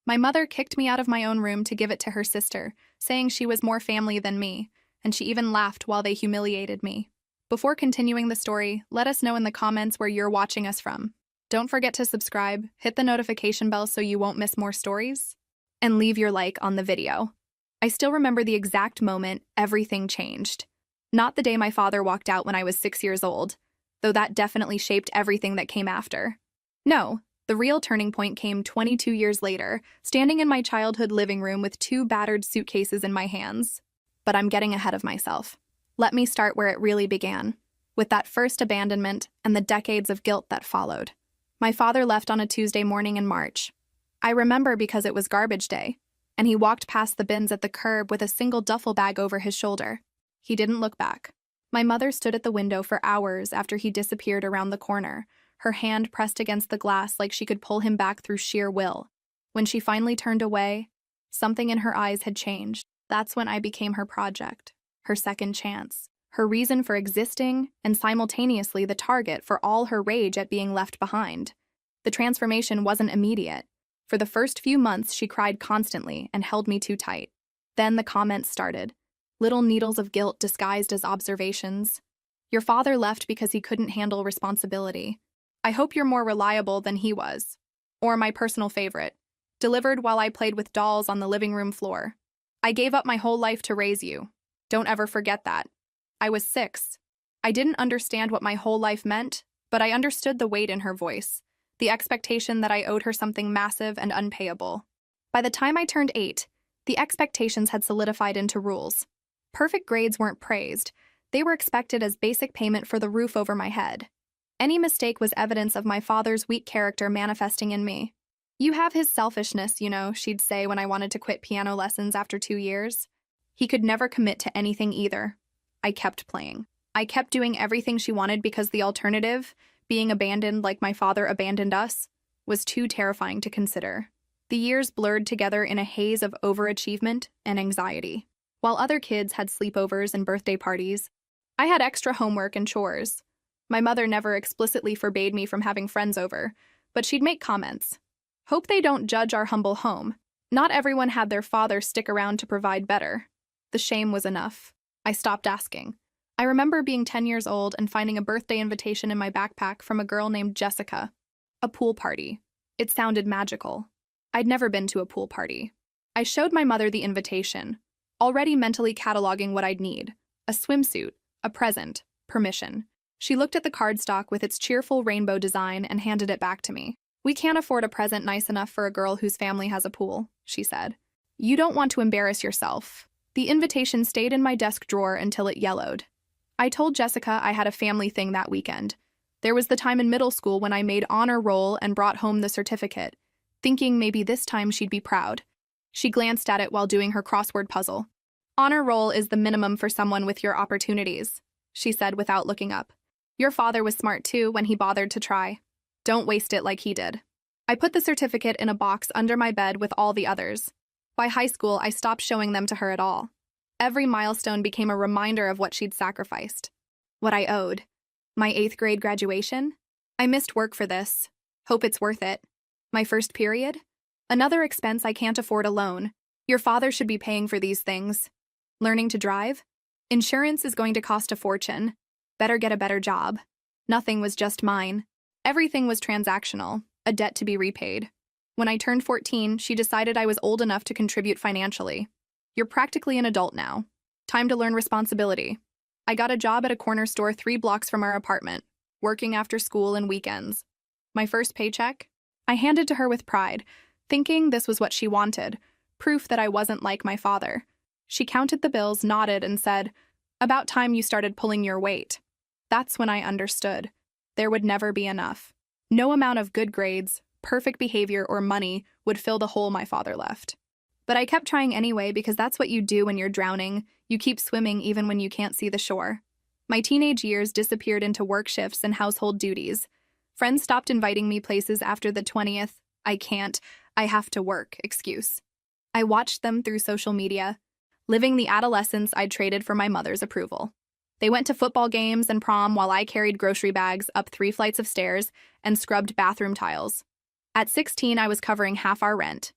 My mother kicked me out of my own room to give it to her sister, saying she was more family than me, and she even laughed while they humiliated me. Before continuing the story, let us know in the comments where you're watching us from. Don't forget to subscribe, hit the notification bell so you won't miss more stories, and leave your like on the video. I still remember the exact moment everything changed. Not the day my father walked out when I was 6 years old, though that definitely shaped everything that came after. No, the real turning point came 22 years later, standing in my childhood living room with 2 battered suitcases in my hands. But I'm getting ahead of myself. Let me start where it really began, with that first abandonment and the decades of guilt that followed. My father left on a Tuesday morning in March. I remember because it was garbage day, and he walked past the bins at the curb with a single duffel bag over his shoulder. He didn't look back. My mother stood at the window for hours after he disappeared around the corner, her hand pressed against the glass like she could pull him back through sheer will. When she finally turned away, something in her eyes had changed. That's when I became her project, her second chance, her reason for existing, and simultaneously the target for all her rage at being left behind. The transformation wasn't immediate. For the first few months, she cried constantly and held me too tight. Then the comments started. Little needles of guilt disguised as observations. Your father left because he couldn't handle responsibility. I hope you're more reliable than he was. Or my personal favorite, delivered while I played with dolls on the living room floor. I gave up my whole life to raise you. Don't ever forget that. I was 6. I didn't understand what my whole life meant, but I understood the weight in her voice, the expectation that I owed her something massive and unpayable. By the time I turned 8, the expectations had solidified into rules. Perfect grades weren't praised. They were expected as basic payment for the roof over my head. Any mistake was evidence of my father's weak character manifesting in me. You have his selfishness, she'd say when I wanted to quit piano lessons after 2 years. He could never commit to anything either. I kept playing. I kept doing everything she wanted because the alternative, being abandoned like my father abandoned us, was too terrifying to consider. The years blurred together in a haze of overachievement and anxiety. While other kids had sleepovers and birthday parties, I had extra homework and chores. My mother never explicitly forbade me from having friends over, but she'd make comments. Hope they don't judge our humble home. Not everyone had their father stick around to provide better. The shame was enough. I stopped asking. I remember being 10 years old and finding a birthday invitation in my backpack from a girl named Jessica. A pool party. It sounded magical. I'd never been to a pool party. I showed my mother the invitation, already mentally cataloging what I'd need: a swimsuit, a present, permission. She looked at the cardstock with its cheerful rainbow design and handed it back to me. We can't afford a present nice enough for a girl whose family has a pool, she said. You don't want to embarrass yourself. The invitation stayed in my desk drawer until it yellowed. I told Jessica I had a family thing that weekend. There was the time in middle school when I made honor roll and brought home the certificate, thinking maybe this time she'd be proud. She glanced at it while doing her crossword puzzle. Honor roll is the minimum for someone with your opportunities, she said without looking up. Your father was smart too when he bothered to try. Don't waste it like he did. I put the certificate in a box under my bed with all the others. By high school, I stopped showing them to her at all. Every milestone became a reminder of what she'd sacrificed. What I owed. My 8th grade graduation? I missed work for this. Hope it's worth it. My first period? Another expense I can't afford alone. Your father should be paying for these things. Learning to drive? Insurance is going to cost a fortune. Better get a better job. Nothing was just mine. Everything was transactional, a debt to be repaid. When I turned 14, she decided I was old enough to contribute financially. You're practically an adult now. Time to learn responsibility. I got a job at a corner store 3 blocks from our apartment, working after school and weekends. My first paycheck? I handed to her with pride, thinking this was what she wanted, proof that I wasn't like my father. She counted the bills, nodded, and said, "About time you started pulling your weight." That's when I understood. There would never be enough. No amount of good grades, perfect behavior, or money would fill the hole my father left. But I kept trying anyway because that's what you do when you're drowning. You keep swimming even when you can't see the shore. My teenage years disappeared into work shifts and household duties. Friends stopped inviting me places after the 20th I have to work excuse. I watched them through social media, living the adolescence I'd traded for my mother's approval. They went to football games and prom while I carried grocery bags up 3 flights of stairs and scrubbed bathroom tiles. At 16, I was covering half our rent.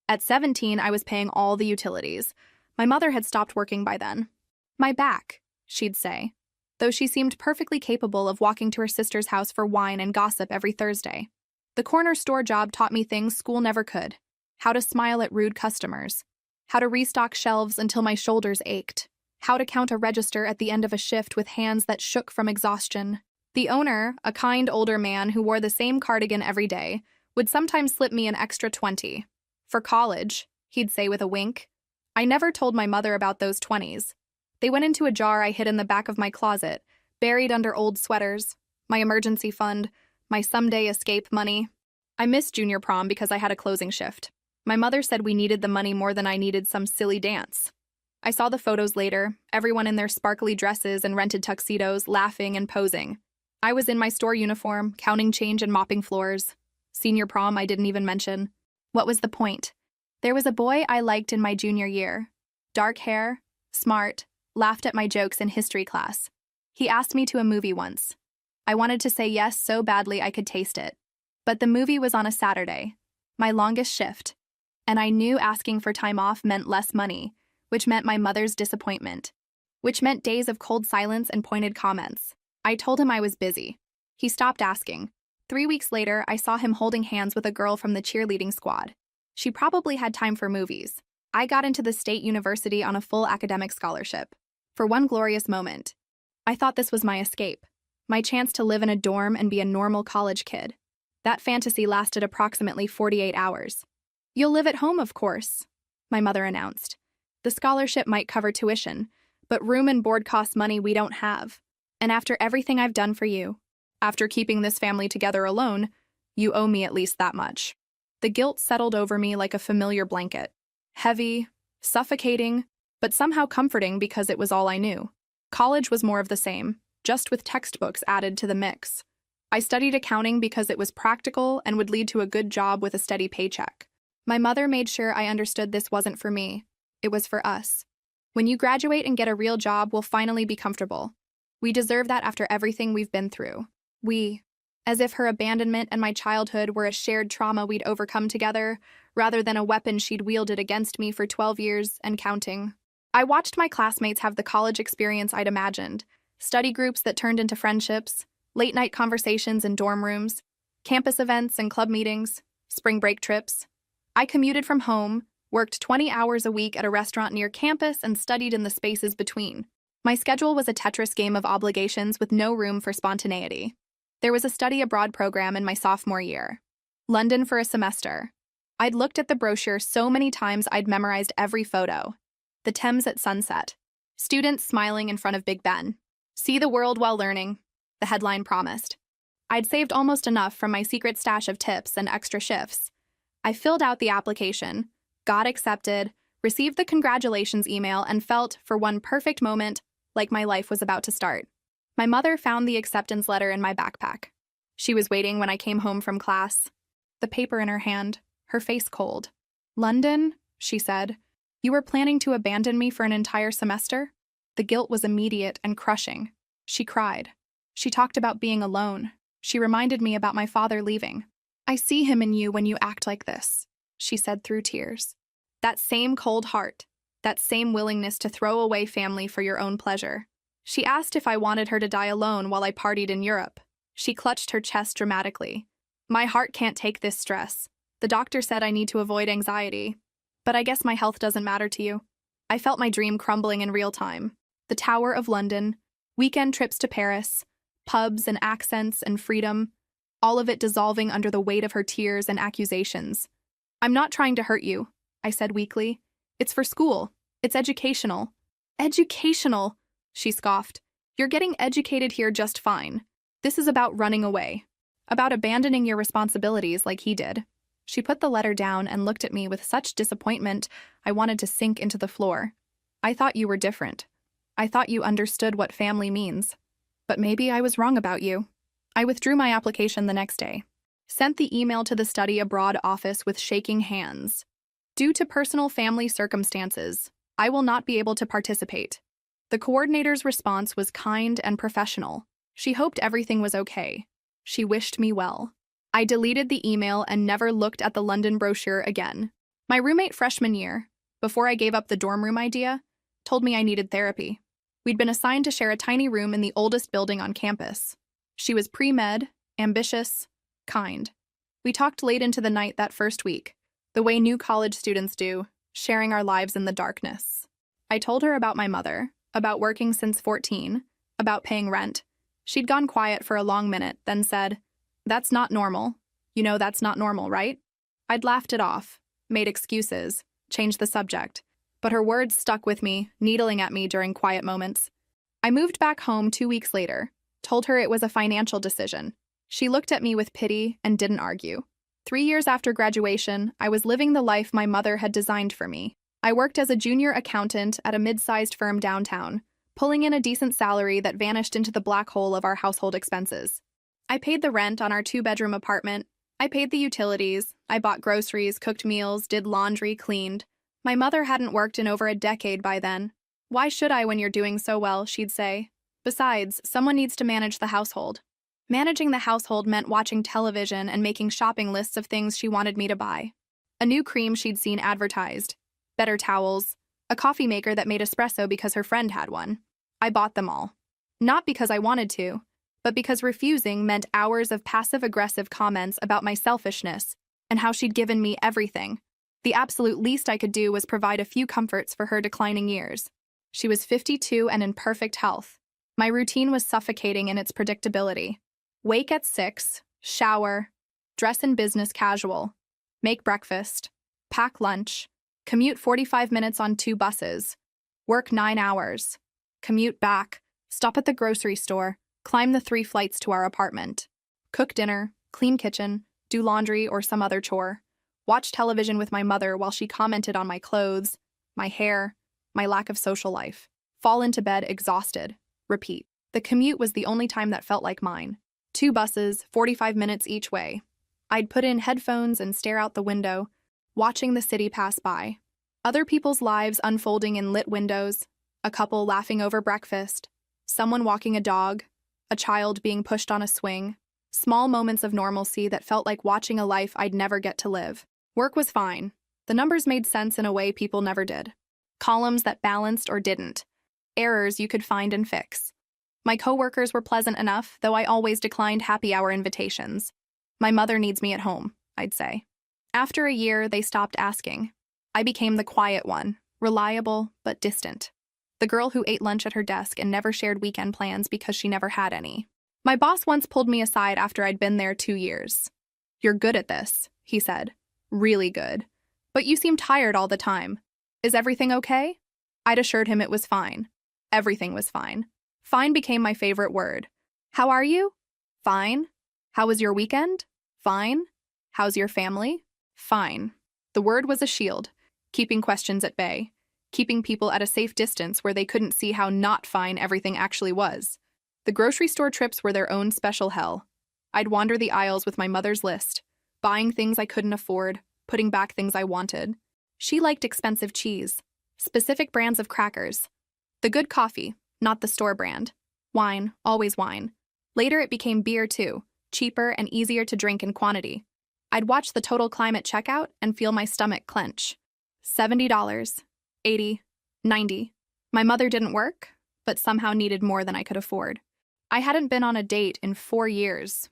At 17, I was paying all the utilities. My mother had stopped working by then. My back, she'd say, though she seemed perfectly capable of walking to her sister's house for wine and gossip every Thursday. The corner store job taught me things school never could: how to smile at rude customers, how to restock shelves until my shoulders ached, how to count a register at the end of a shift with hands that shook from exhaustion. The owner, a kind older man who wore the same cardigan every day, would sometimes slip me an extra 20. For college, he'd say with a wink. I never told my mother about those 20s. They went into a jar I hid in the back of my closet, buried under old sweaters, my emergency fund, my someday escape money. I missed junior prom because I had a closing shift. My mother said we needed the money more than I needed some silly dance. I saw the photos later, everyone in their sparkly dresses and rented tuxedos, laughing and posing. I was in my store uniform, counting change and mopping floors. Senior prom I didn't even mention. What was the point? There was a boy I liked in my junior year. Dark hair, smart, laughed at my jokes in history class. He asked me to a movie once. I wanted to say yes so badly I could taste it. But the movie was on a Saturday, my longest shift, and I knew asking for time off meant less money, which meant my mother's disappointment, which meant days of cold silence and pointed comments. I told him I was busy. He stopped asking. 3 weeks later, I saw him holding hands with a girl from the cheerleading squad. She probably had time for movies. I got into the state university on a full academic scholarship. For one glorious moment, I thought this was my escape, my chance to live in a dorm and be a normal college kid. That fantasy lasted approximately 48 hours. You'll live at home, of course, my mother announced. The scholarship might cover tuition, but room and board cost money we don't have. And after everything I've done for you, after keeping this family together alone, you owe me at least that much. The guilt settled over me like a familiar blanket. Heavy, suffocating, but somehow comforting because it was all I knew. College was more of the same, just with textbooks added to the mix. I studied accounting because it was practical and would lead to a good job with a steady paycheck. My mother made sure I understood this wasn't for me. It was for us. When you graduate and get a real job, we'll finally be comfortable. We deserve that after everything we've been through. As if her abandonment and my childhood were a shared trauma we'd overcome together, rather than a weapon she'd wielded against me for 12 years and counting. I watched my classmates have the college experience I'd imagined: study groups that turned into friendships, late-night conversations in dorm rooms, campus events and club meetings, spring break trips. I commuted from home, worked 20 hours a week at a restaurant near campus, and studied in the spaces between. My schedule was a Tetris game of obligations with no room for spontaneity. There was a study abroad program in my sophomore year. London for a semester. I'd looked at the brochure so many times I'd memorized every photo. The Thames at sunset. Students smiling in front of Big Ben. See the world while learning, the headline promised. I'd saved almost enough from my secret stash of tips and extra shifts. I filled out the application, got accepted, received the congratulations email, and felt, for one perfect moment, like my life was about to start. My mother found the acceptance letter in my backpack. She was waiting when I came home from class, the paper in her hand, her face cold. "London," she said, "you were planning to abandon me for an entire semester?" The guilt was immediate and crushing. She cried. She talked about being alone. She reminded me about my father leaving. "I see him in you when you act like this," she said through tears. That same cold heart, that same willingness to throw away family for your own pleasure. She asked if I wanted her to die alone while I partied in Europe. She clutched her chest dramatically. "My heart can't take this stress. The doctor said I need to avoid anxiety. But I guess my health doesn't matter to you." I felt my dream crumbling in real time. The Tower of London, weekend trips to Paris, pubs and accents and freedom, all of it dissolving under the weight of her tears and accusations. "I'm not trying to hurt you," I said weakly. "It's for school. It's educational." "Educational," she scoffed. "You're getting educated here just fine. This is about running away, about abandoning your responsibilities like he did." She put the letter down and looked at me with such disappointment I wanted to sink into the floor. "I thought you were different. I thought you understood what family means. But maybe I was wrong about you." I withdrew my application the next day, sent the email to the study abroad office with shaking hands. "Due to personal family circumstances, I will not be able to participate." The coordinator's response was kind and professional. She hoped everything was okay. She wished me well. I deleted the email and never looked at the London brochure again. My roommate freshman year, before I gave up the dorm room idea, told me I needed therapy. We'd been assigned to share a tiny room in the oldest building on campus. She was pre-med, ambitious, kind. We talked late into the night that first week, the way new college students do, sharing our lives in the darkness. I told her about my mother, about working since 14, about paying rent. She'd gone quiet for a long minute, then said, "That's not normal. You know that's not normal, right?" I'd laughed it off, made excuses, changed the subject, but her words stuck with me, needling at me during quiet moments. I moved back home 2 weeks later, told her it was a financial decision. She looked at me with pity and didn't argue. 3 years after graduation, I was living the life my mother had designed for me. I worked as a junior accountant at a mid-sized firm downtown, pulling in a decent salary that vanished into the black hole of our household expenses. I paid the rent on our 2-bedroom apartment. I paid the utilities. I bought groceries, cooked meals, did laundry, cleaned. My mother hadn't worked in over a decade by then. "Why should I when you're doing so well?" she'd say. "Besides, someone needs to manage the household." Managing the household meant watching television and making shopping lists of things she wanted me to buy. A new cream she'd seen advertised, better towels, a coffee maker that made espresso because her friend had one. I bought them all. Not because I wanted to, but because refusing meant hours of passive-aggressive comments about my selfishness and how she'd given me everything. The absolute least I could do was provide a few comforts for her declining years. She was 52 and in perfect health. My routine was suffocating in its predictability. Wake at 6, shower, dress in business casual, make breakfast, pack lunch, commute 45 minutes on 2 buses, work 9 hours, commute back, stop at the grocery store, climb the 3 flights to our apartment, cook dinner, clean kitchen, do laundry or some other chore, watch television with my mother while she commented on my clothes, my hair, my lack of social life, fall into bed exhausted, repeat. The commute was the only time that felt like mine. 2 buses, 45 minutes each way. I'd put in headphones and stare out the window, watching the city pass by. Other people's lives unfolding in lit windows, a couple laughing over breakfast, someone walking a dog, a child being pushed on a swing, small moments of normalcy that felt like watching a life I'd never get to live. Work was fine. The numbers made sense in a way people never did. Columns that balanced or didn't. Errors you could find and fix. My coworkers were pleasant enough, though I always declined happy hour invitations. "My mother needs me at home," I'd say. After a year, they stopped asking. I became the quiet one, reliable but distant. The girl who ate lunch at her desk and never shared weekend plans because she never had any. My boss once pulled me aside after I'd been there 2 years. "You're good at this," he said. "Really good. But you seem tired all the time. Is everything okay?" I'd assured him it was fine. Everything was fine. Fine became my favorite word. "How are you?" "Fine." "How was your weekend?" "Fine." "How's your family?" "Fine." The word was a shield, keeping questions at bay, keeping people at a safe distance where they couldn't see how not fine everything actually was. The grocery store trips were their own special hell. I'd wander the aisles with my mother's list, buying things I couldn't afford, putting back things I wanted. She liked expensive cheese, specific brands of crackers, the good coffee, not the store brand. Wine, always wine. Later it became beer too, cheaper and easier to drink in quantity. I'd watch the Total Climate checkout and feel my stomach clench. $70, $80, $90. My mother didn't work, but somehow needed more than I could afford. I hadn't been on a date in 4 years.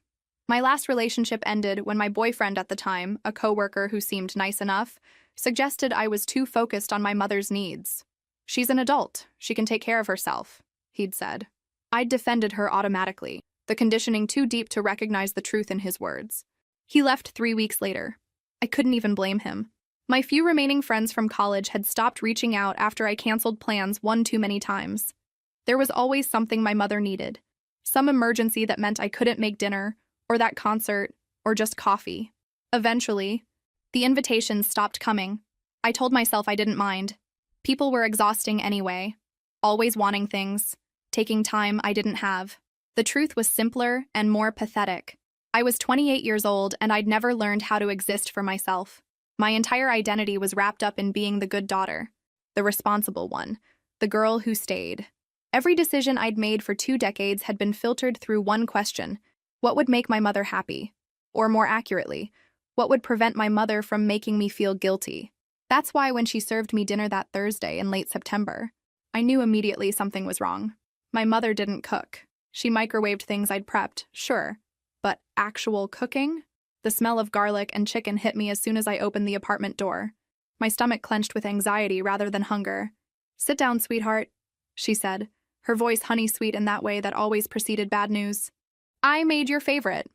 My last relationship ended when my boyfriend at the time, a coworker who seemed nice enough, suggested I was too focused on my mother's needs. "She's an adult. She can take care of herself," he'd said. I'd defended her automatically, the conditioning too deep to recognize the truth in his words. He left 3 weeks later. I couldn't even blame him. My few remaining friends from college had stopped reaching out after I canceled plans one too many times. There was always something my mother needed. Some emergency that meant I couldn't make dinner, or that concert, or just coffee. Eventually, the invitations stopped coming. I told myself I didn't mind. People were exhausting anyway, always wanting things, taking time I didn't have. The truth was simpler and more pathetic. I was 28 years old and I'd never learned how to exist for myself. My entire identity was wrapped up in being the good daughter, the responsible one, the girl who stayed. Every decision I'd made for 2 decades had been filtered through one question: what would make my mother happy? Or more accurately, what would prevent my mother from making me feel guilty? That's why when she served me dinner that Thursday in late September, I knew immediately something was wrong. My mother didn't cook. She microwaved things I'd prepped, sure, but actual cooking? The smell of garlic and chicken hit me as soon as I opened the apartment door. My stomach clenched with anxiety rather than hunger. "Sit down, sweetheart," she said, her voice honey-sweet in that way that always preceded bad news. "I made your favorite."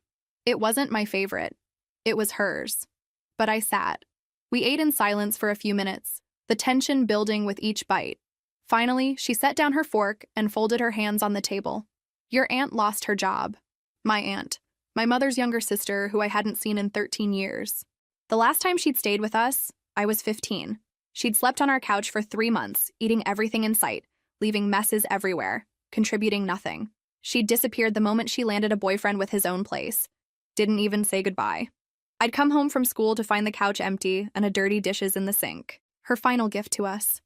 It wasn't my favorite. It was hers. But I sat. We ate in silence for a few minutes, the tension building with each bite. Finally, she set down her fork and folded her hands on the table. "Your aunt lost her job." My aunt. My mother's younger sister, who I hadn't seen in 13 years. The last time she'd stayed with us, I was 15. She'd slept on our couch for 3 months, eating everything in sight, leaving messes everywhere, contributing nothing. She'd disappeared the moment she landed a boyfriend with his own place. Didn't even say goodbye. I'd come home from school to find the couch empty and a dirty dishes in the sink. Her final gift to us.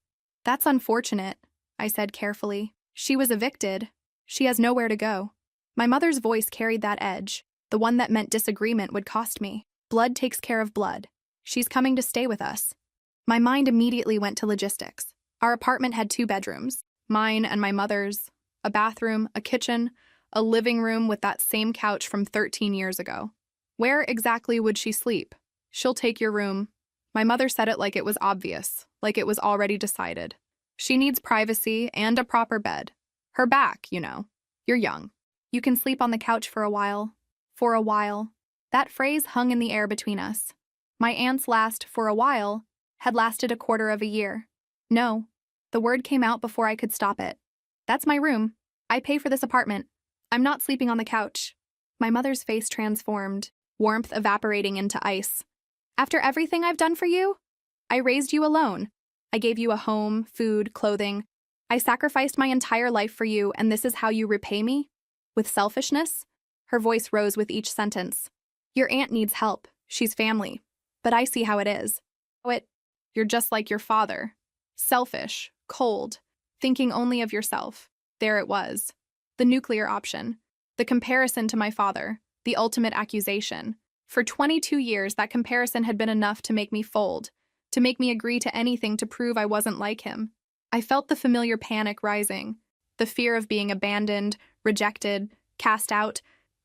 "That's unfortunate," I said carefully. "She was evicted. She has nowhere to go." My mother's voice carried that edge, the one that meant disagreement would cost me. Blood takes care of blood. She's coming to stay with us. My mind immediately went to logistics. Our apartment had 2 bedrooms, mine and my mother's, a bathroom, a kitchen, a living room with that same couch from 13 years ago. Where exactly would she sleep? "She'll take your room." My mother said it like it was obvious, like it was already decided. "She needs privacy and a proper bed. Her back, you know. You're young. You can sleep on the couch for a while." For a while. That phrase hung in the air between us. My aunt's last "for a while" had lasted a quarter of a year. No, the word came out before I could stop it. "That's my room. I pay for this apartment. I'm not sleeping on the couch." My mother's face transformed, warmth evaporating into ice. "After everything I've done for you? I raised you alone. I gave you a home, food, clothing. I sacrificed my entire life for you, and this is how you repay me? With selfishness?" Her voice rose with each sentence. "Your aunt needs help. She's family. But I see how it is. You're just like your father. Selfish, cold, thinking only of yourself." There it was. The nuclear option. The comparison to my father. The ultimate accusation. For 22 years, that comparison had been enough to make me fold, to make me agree to anything to prove I wasn't like him. I felt the familiar panic rising, the fear of being abandoned, rejected, cast out.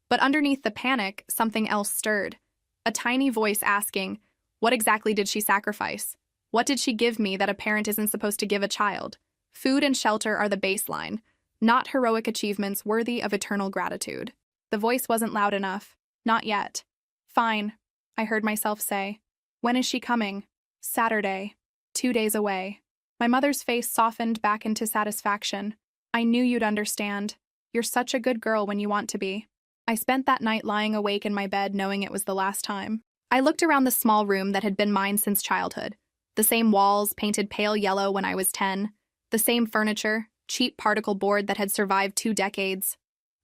But underneath the panic, something else stirred. A tiny voice asking, what exactly did she sacrifice? What did she give me that a parent isn't supposed to give a child? Food and shelter are the baseline, not heroic achievements worthy of eternal gratitude. The voice wasn't loud enough. Not yet. "Fine," I heard myself say. "When is she coming?" "Saturday. 2 days away." My mother's face softened back into satisfaction. "I knew you'd understand. You're such a good girl when you want to be." I spent that night lying awake in my bed knowing it was the last time. I looked around the small room that had been mine since childhood. The same walls, painted pale yellow when I was 10. The same furniture, cheap particle board that had survived 2 decades.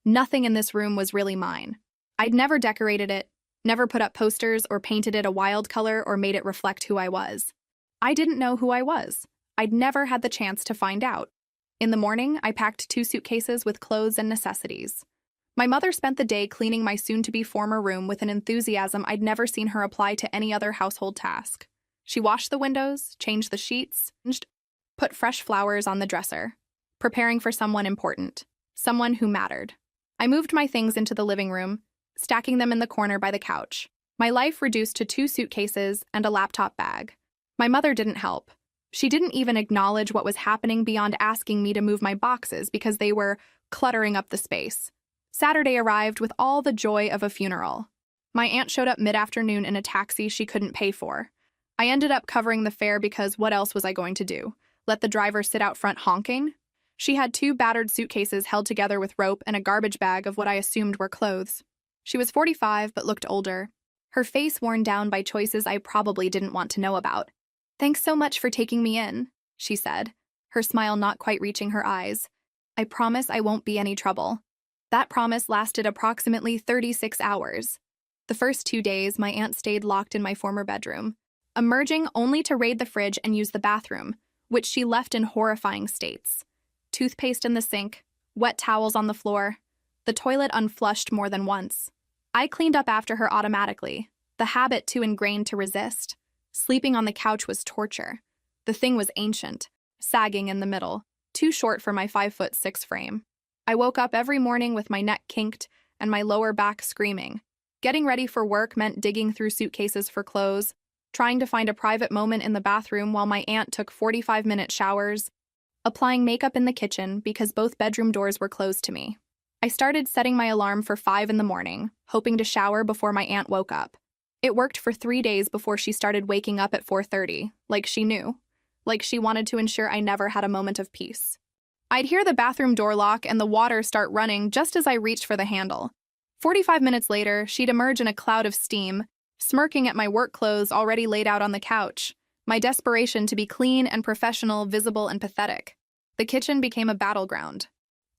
Nothing in this room was really mine. I'd never decorated it, never put up posters or painted it a wild color or made it reflect who I was. I didn't know who I was. I'd never had the chance to find out. In the morning, I packed 2 suitcases with clothes and necessities. My mother spent the day cleaning my soon-to-be former room with an enthusiasm I'd never seen her apply to any other household task. She washed the windows, changed the sheets, put fresh flowers on the dresser, preparing for someone important, someone who mattered. I moved my things into the living room, stacking them in the corner by the couch. My life reduced to 2 suitcases and a laptop bag. My mother didn't help. She didn't even acknowledge what was happening beyond asking me to move my boxes because they were cluttering up the space. Saturday arrived with all the joy of a funeral. My aunt showed up mid-afternoon in a taxi she couldn't pay for. I ended up covering the fare because what else was I going to do? Let the driver sit out front honking? She had 2 battered suitcases held together with rope and a garbage bag of what I assumed were clothes. She was 45 but looked older, her face worn down by choices I probably didn't want to know about. "Thanks so much for taking me in," she said, her smile not quite reaching her eyes. "I promise I won't be any trouble." That promise lasted approximately 36 hours. The first 2 days, my aunt stayed locked in my former bedroom, emerging only to raid the fridge and use the bathroom, which she left in horrifying states. Toothpaste in the sink, wet towels on the floor, the toilet unflushed more than once. I cleaned up after her automatically, the habit too ingrained to resist. Sleeping on the couch was torture. The thing was ancient, sagging in the middle, too short for my 5'6" frame. I woke up every morning with my neck kinked and my lower back screaming. Getting ready for work meant digging through suitcases for clothes, trying to find a private moment in the bathroom while my aunt took 45-minute showers, applying makeup in the kitchen because both bedroom doors were closed to me. I started setting my alarm for 5 in the morning, hoping to shower before my aunt woke up. It worked for 3 days before she started waking up at 4:30, like she knew, like she wanted to ensure I never had a moment of peace. I'd hear the bathroom door lock and the water start running just as I reached for the handle. 45 minutes later, she'd emerge in a cloud of steam, smirking at my work clothes already laid out on the couch, my desperation to be clean and professional, visible and pathetic. The kitchen became a battleground.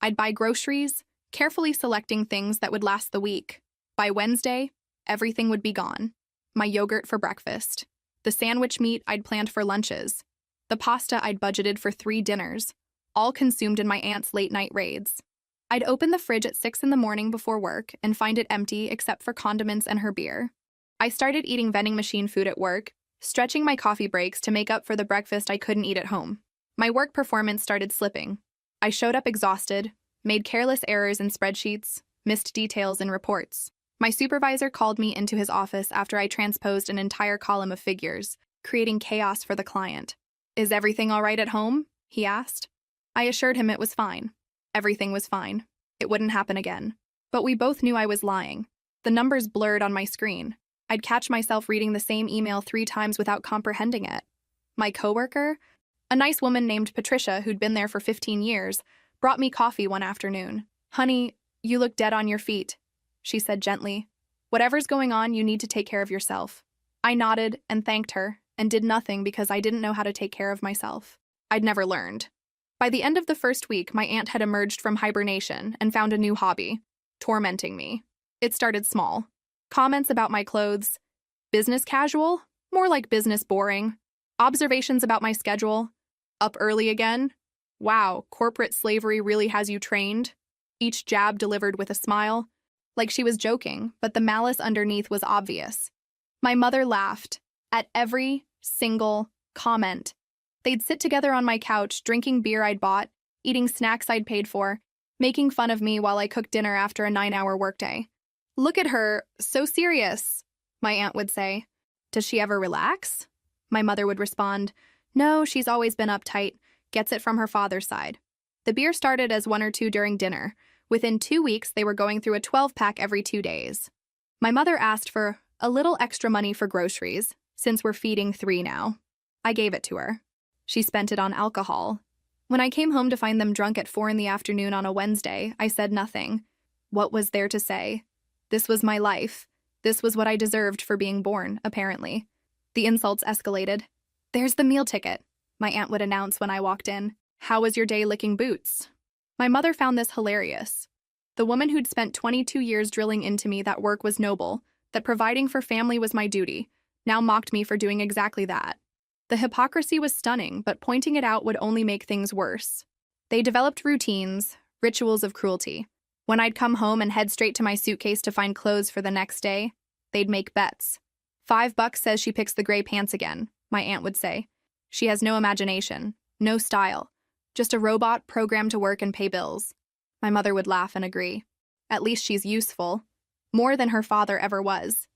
I'd buy groceries, carefully selecting things that would last the week. By Wednesday, everything would be gone. My yogurt for breakfast, the sandwich meat I'd planned for lunches, the pasta I'd budgeted for 3 dinners, all consumed in my aunt's late-night raids. I'd open the fridge at 6 in the morning before work and find it empty except for condiments and her beer. I started eating vending machine food at work, stretching my coffee breaks to make up for the breakfast I couldn't eat at home. My work performance started slipping. I showed up exhausted, made careless errors in spreadsheets, missed details in reports. My supervisor called me into his office after I transposed an entire column of figures, creating chaos for the client. "Is everything all right at home?" he asked. I assured him it was fine. Everything was fine. It wouldn't happen again. But we both knew I was lying. The numbers blurred on my screen. I'd catch myself reading the same email 3 times without comprehending it. My coworker, a nice woman named Patricia who'd been there for 15 years, brought me coffee one afternoon. "Honey, you look dead on your feet," she said gently. "Whatever's going on, you need to take care of yourself." I nodded and thanked her and did nothing because I didn't know how to take care of myself. I'd never learned. By the end of the first week, my aunt had emerged from hibernation and found a new hobby, tormenting me. It started small. Comments about my clothes. Business casual? More like business boring. Observations about my schedule. Up early again? Wow, corporate slavery really has you trained? Each jab delivered with a smile. Like she was joking, but the malice underneath was obvious. My mother laughed at every single comment. They'd sit together on my couch, drinking beer I'd bought, eating snacks I'd paid for, making fun of me while I cooked dinner after a 9-hour workday. "Look at her, so serious," my aunt would say. "Does she ever relax?" My mother would respond, "No, she's always been uptight, gets it from her father's side." The beer started as 1 or 2 during dinner. Within 2 weeks, they were going through a 12-pack every 2 days. My mother asked for a little extra money for groceries, since we're feeding 3 now. I gave it to her. She spent it on alcohol. When I came home to find them drunk at 4 in the afternoon on a Wednesday, I said nothing. What was there to say? This was my life. This was what I deserved for being born, apparently. The insults escalated. "There's the meal ticket," my aunt would announce when I walked in. "How was your day licking boots?" My mother found this hilarious. The woman who'd spent 22 years drilling into me that work was noble, that providing for family was my duty, now mocked me for doing exactly that. The hypocrisy was stunning, but pointing it out would only make things worse. They developed routines, rituals of cruelty. When I'd come home and head straight to my suitcase to find clothes for the next day, they'd make bets. $5 says she picks the gray pants again, my aunt would say. She has no imagination, no style, just a robot programmed to work and pay bills. My mother would laugh and agree. At least she's useful. More than her father ever was.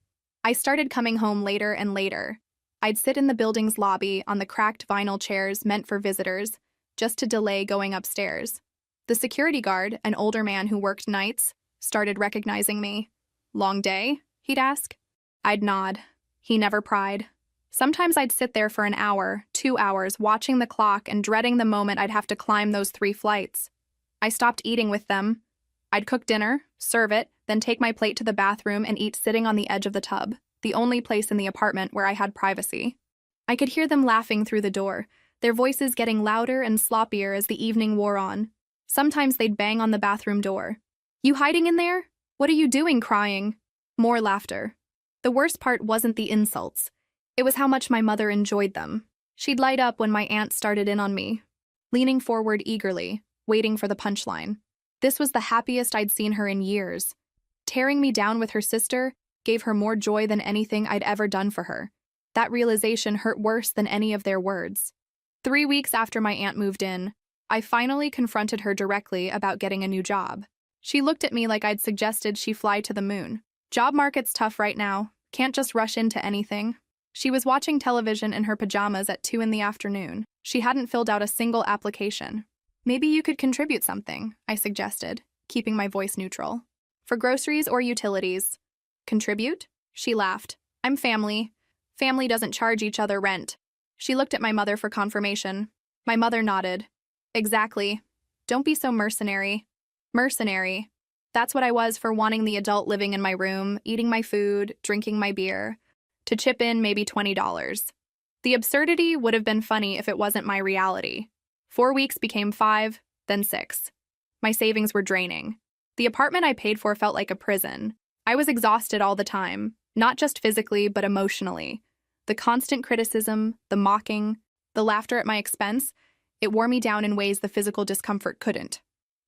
I started coming home later and later. I'd sit in the building's lobby on the cracked vinyl chairs meant for visitors, just to delay going upstairs. The security guard, an older man who worked nights, started recognizing me. "Long day?" he'd ask. I'd nod. He never pried. Sometimes I'd sit there for an hour, 2 hours, watching the clock and dreading the moment I'd have to climb those 3 flights. I stopped eating with them. I'd cook dinner, serve it, then take my plate to the bathroom and eat sitting on the edge of the tub, the only place in the apartment where I had privacy. I could hear them laughing through the door, their voices getting louder and sloppier as the evening wore on. Sometimes they'd bang on the bathroom door. "You hiding in there? What are you doing crying?" More laughter. The worst part wasn't the insults. It was how much my mother enjoyed them. She'd light up when my aunt started in on me, leaning forward eagerly, waiting for the punchline. This was the happiest I'd seen her in years. Tearing me down with her sister gave her more joy than anything I'd ever done for her. That realization hurt worse than any of their words. 3 weeks after my aunt moved in, I finally confronted her directly about getting a new job. She looked at me like I'd suggested she fly to the moon. Job market's tough right now. Can't just rush into anything. She was watching television in her pajamas at 2 in the afternoon. She hadn't filled out a single application. Maybe you could contribute something, I suggested, keeping my voice neutral. For groceries or utilities. Contribute? She laughed. I'm family. Family doesn't charge each other rent. She looked at my mother for confirmation. My mother nodded. Exactly. Don't be so mercenary. Mercenary. That's what I was for wanting the adult living in my room, eating my food, drinking my beer. To chip in maybe $20. The absurdity would have been funny if it wasn't my reality. 4 weeks became 5, then 6. My savings were draining. The apartment I paid for felt like a prison. I was exhausted all the time, not just physically, but emotionally. The constant criticism, the mocking, the laughter at my expense, it wore me down in ways the physical discomfort couldn't.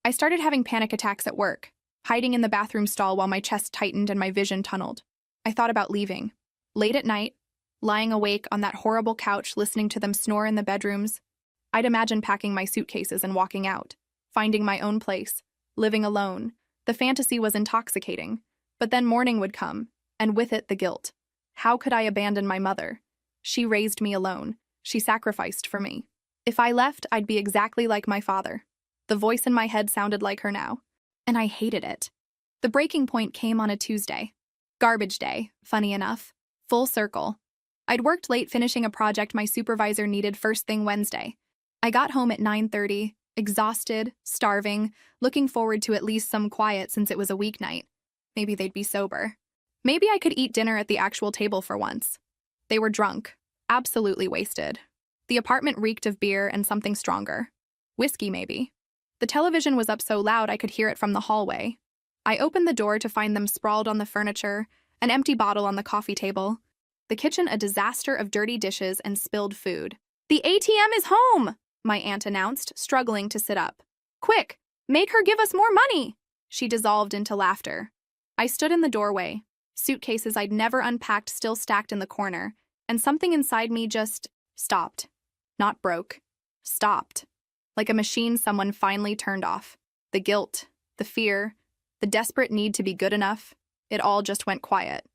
I started having panic attacks at work, hiding in the bathroom stall while my chest tightened and my vision tunneled. I thought about leaving. Late at night, lying awake on that horrible couch listening to them snore in the bedrooms, I'd imagine packing my suitcases and walking out, finding my own place, living alone. The fantasy was intoxicating. But then morning would come, and with it the guilt. How could I abandon my mother? She raised me alone. She sacrificed for me. If I left, I'd be exactly like my father. The voice in my head sounded like her now, and I hated it. The breaking point came on a Tuesday. Garbage day, funny enough. Full circle. I'd worked late finishing a project my supervisor needed first thing Wednesday. I got home at 9:30, exhausted, starving, looking forward to at least some quiet since it was a weeknight. Maybe they'd be sober. Maybe I could eat dinner at the actual table for once. They were drunk, absolutely wasted. The apartment reeked of beer and something stronger. Whiskey, maybe. The television was up so loud I could hear it from the hallway. I opened the door to find them sprawled on the furniture, an empty bottle on the coffee table. The kitchen a disaster of dirty dishes and spilled food. The ATM is home, my aunt announced, struggling to sit up. Quick, make her give us more money. She dissolved into laughter. I stood in the doorway, suitcases I'd never unpacked still stacked in the corner, and something inside me just stopped. Not broke. Stopped. Like a machine someone finally turned off. The guilt, the fear, the desperate need to be good enough, it all just went quiet.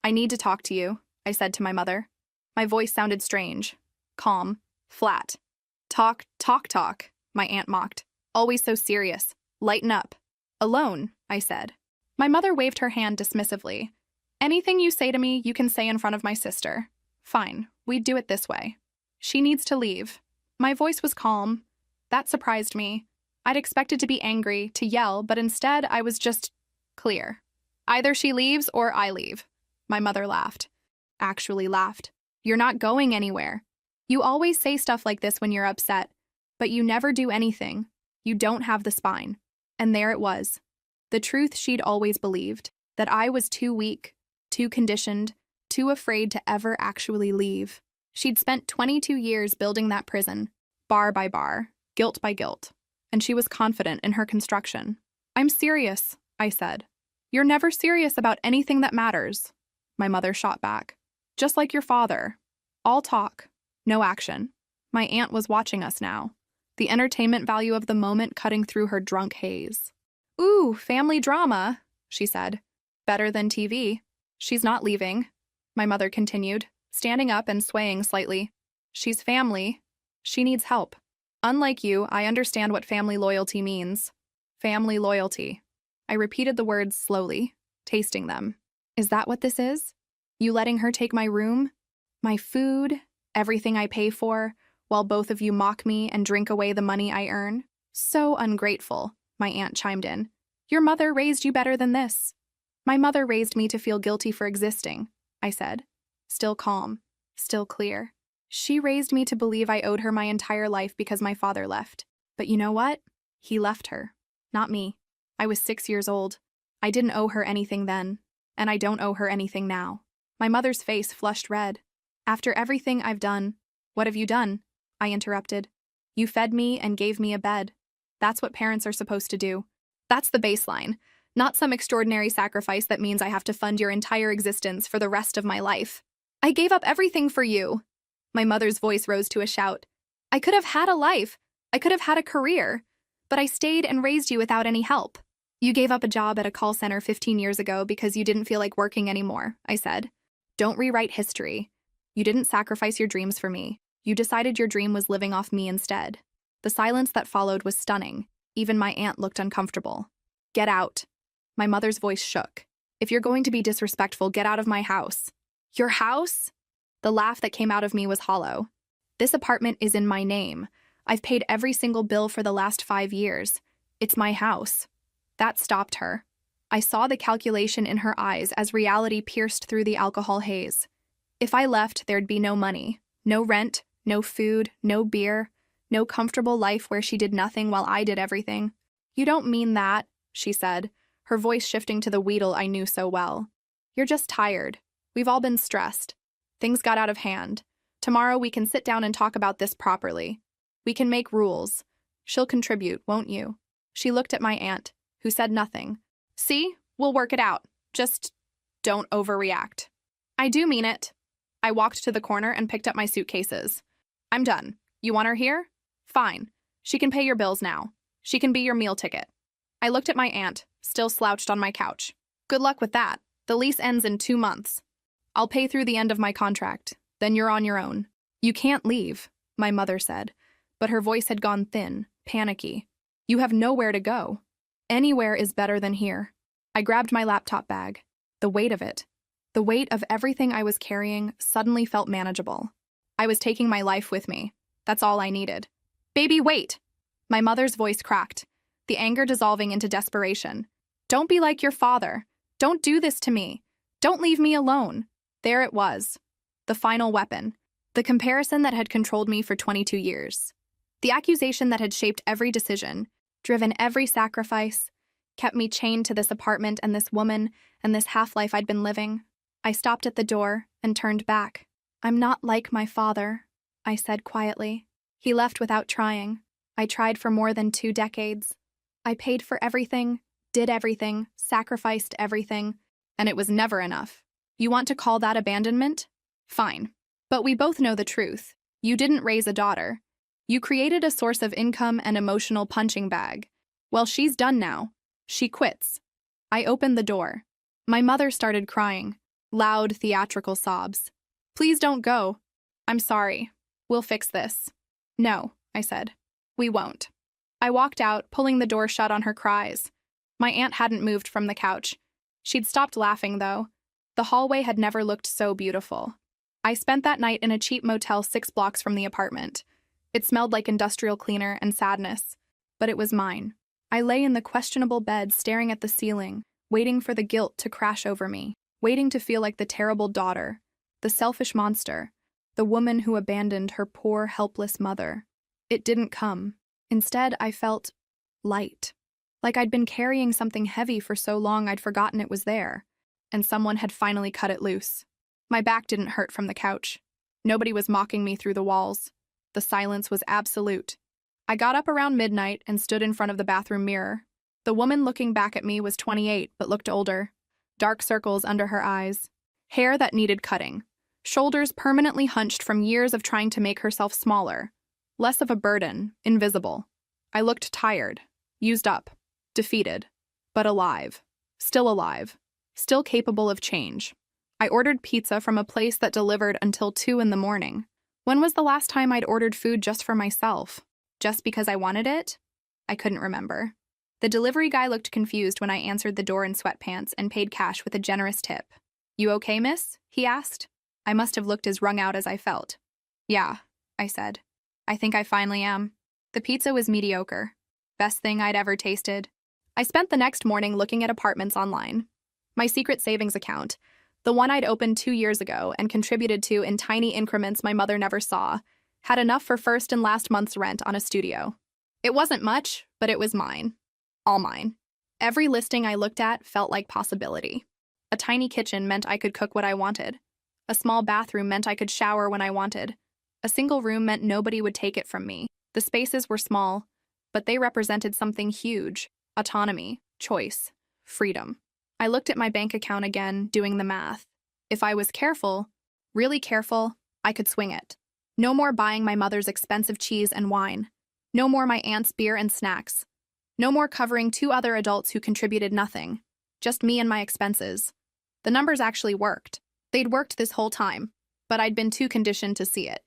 I need to talk to you, I said to my mother. My voice sounded strange, calm, flat. Talk, my aunt mocked. Always so serious. Lighten up. Alone, I said. My mother waved her hand dismissively. Anything you say to me, you can say in front of my sister. Fine, we'd do it this way. She needs to leave. My voice was calm. That surprised me. I'd expected to be angry, to yell, but instead I was just clear. Either she leaves or I leave. My mother laughed. Actually laughed. You're not going anywhere. You always say stuff like this when you're upset, but you never do anything. You don't have the spine. And there it was. The truth she'd always believed, that I was too weak, too conditioned, too afraid to ever actually leave. She'd spent 22 years building that prison, bar by bar, guilt by guilt, and she was confident in her construction. I'm serious, I said. You're never serious about anything that matters, my mother shot back. Just like your father. All talk, no action. My aunt was watching us now, the entertainment value of the moment cutting through her drunk haze. Ooh, family drama, she said. Better than TV. She's not leaving, my mother continued, standing up and swaying slightly. She's family. She needs help. Unlike you, I understand what family loyalty means. Family loyalty. I repeated the words slowly, tasting them. Is that what this is? You letting her take my room? My food? Everything I pay for? While both of you mock me and drink away the money I earn? So ungrateful, my aunt chimed in. Your mother raised you better than this. My mother raised me to feel guilty for existing, I said. Still calm, still clear. She raised me to believe I owed her my entire life because my father left. But you know what? He left her. Not me. I was 6 years old. I didn't owe her anything then, and I don't owe her anything now. My mother's face flushed red. After everything I've done, what have you done? I interrupted. You fed me and gave me a bed. That's what parents are supposed to do. That's the baseline, not some extraordinary sacrifice that means I have to fund your entire existence for the rest of my life. I gave up everything for you. My mother's voice rose to a shout. I could have had a life. I could have had a career. But I stayed and raised you without any help. You gave up a job at a call center 15 years ago because you didn't feel like working anymore, I said. Don't rewrite history. You didn't sacrifice your dreams for me. You decided your dream was living off me instead. The silence that followed was stunning. Even my aunt looked uncomfortable. Get out. My mother's voice shook. If you're going to be disrespectful, get out of my house. Your house? The laugh that came out of me was hollow. This apartment is in my name. I've paid every single bill for the last 5 years. It's my house. That stopped her. I saw the calculation in her eyes as reality pierced through the alcohol haze. If I left, there'd be no money, no rent, no food, no beer, no comfortable life where she did nothing while I did everything. You don't mean that, she said, her voice shifting to the wheedle I knew so well. You're just tired. We've all been stressed. Things got out of hand. Tomorrow we can sit down and talk about this properly. We can make rules. She'll contribute, won't you? She looked at my aunt, who said nothing. See, we'll work it out. Just don't overreact. I do mean it. I walked to the corner and picked up my suitcases. I'm done. You want her here? Fine. She can pay your bills now. She can be your meal ticket. I looked at my aunt, still slouched on my couch. Good luck with that. The lease ends in 2 months. I'll pay through the end of my contract. Then you're on your own. You can't leave, my mother said, but her voice had gone thin, panicky. You have nowhere to go. Anywhere is better than here. I grabbed my laptop bag. The weight of it, the weight of everything I was carrying, suddenly felt manageable. I was taking my life with me. That's all I needed. Baby, wait! My mother's voice cracked, the anger dissolving into desperation. Don't be like your father. Don't do this to me. Don't leave me alone. There it was. The final weapon. The comparison that had controlled me for 22 years. The accusation that had shaped every decision, driven every sacrifice, kept me chained to this apartment and this woman and this half-life I'd been living. I stopped at the door and turned back. I'm not like my father, I said quietly. He left without trying. I tried for more than 2 decades. I paid for everything, did everything, sacrificed everything, and it was never enough. You want to call that abandonment? Fine. But we both know the truth. You didn't raise a daughter. You created a source of income and emotional punching bag. Well, she's done now. She quits. I opened the door. My mother started crying, loud, theatrical sobs. Please don't go. I'm sorry. We'll fix this. No, I said. We won't. I walked out, pulling the door shut on her cries. My aunt hadn't moved from the couch. She'd stopped laughing, though. The hallway had never looked so beautiful. I spent that night in a cheap motel 6 blocks from the apartment. It smelled like industrial cleaner and sadness, but it was mine. I lay in the questionable bed staring at the ceiling, waiting for the guilt to crash over me, waiting to feel like the terrible daughter, the selfish monster, the woman who abandoned her poor, helpless mother. It didn't come. Instead, I felt light, like I'd been carrying something heavy for so long I'd forgotten it was there, and someone had finally cut it loose. My back didn't hurt from the couch. Nobody was mocking me through the walls. The silence was absolute. I got up around midnight and stood in front of the bathroom mirror. The woman looking back at me was 28 but looked older. Dark circles under her eyes. Hair that needed cutting. Shoulders permanently hunched from years of trying to make herself smaller. Less of a burden, invisible. I looked tired, used up, defeated, but alive. Still alive. Still capable of change. I ordered pizza from a place that delivered until 2 in the morning. When was the last time I'd ordered food just for myself? Just because I wanted it? I couldn't remember. The delivery guy looked confused when I answered the door in sweatpants and paid cash with a generous tip. You okay, miss? He asked. I must have looked as wrung out as I felt. Yeah, I said. I think I finally am. The pizza was mediocre. Best thing I'd ever tasted. I spent the next morning looking at apartments online. My secret savings account, the one I'd opened 2 years ago and contributed to in tiny increments my mother never saw, had enough for first and last month's rent on a studio. It wasn't much, but it was mine. All mine. Every listing I looked at felt like possibility. A tiny kitchen meant I could cook what I wanted. A small bathroom meant I could shower when I wanted. A single room meant nobody would take it from me. The spaces were small, but they represented something huge. Autonomy, choice, freedom. I looked at my bank account again, doing the math. If I was careful, Really careful, I could swing it. No more buying my mother's expensive cheese and wine. No more my aunt's beer and snacks. No more covering two other adults who contributed nothing. Just me and my expenses. The numbers actually worked. They'd worked this whole time, but I'd been too conditioned to see it.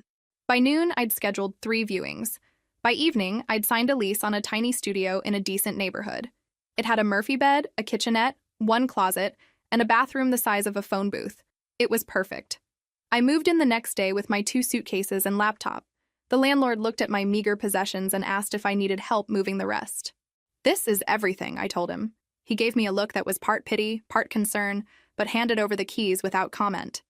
By noon, I'd scheduled 3 viewings. By evening, I'd signed a lease on a tiny studio in a decent neighborhood. It had a Murphy bed, a kitchenette, 1 closet, and a bathroom the size of a phone booth. It was perfect. I moved in the next day with my 2 suitcases and laptop. The landlord looked at my meager possessions and asked if I needed help moving the rest. "This is everything," I told him. He gave me a look that was part pity, part concern, but handed over the keys without comment.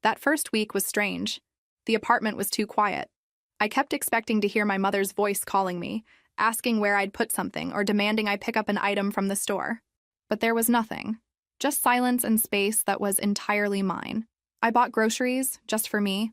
That first week was strange. The apartment was too quiet. I kept expecting to hear my mother's voice calling me, asking where I'd put something or demanding I pick up an item from the store. But there was nothing. Just silence and space that was entirely mine. I bought groceries, just for me.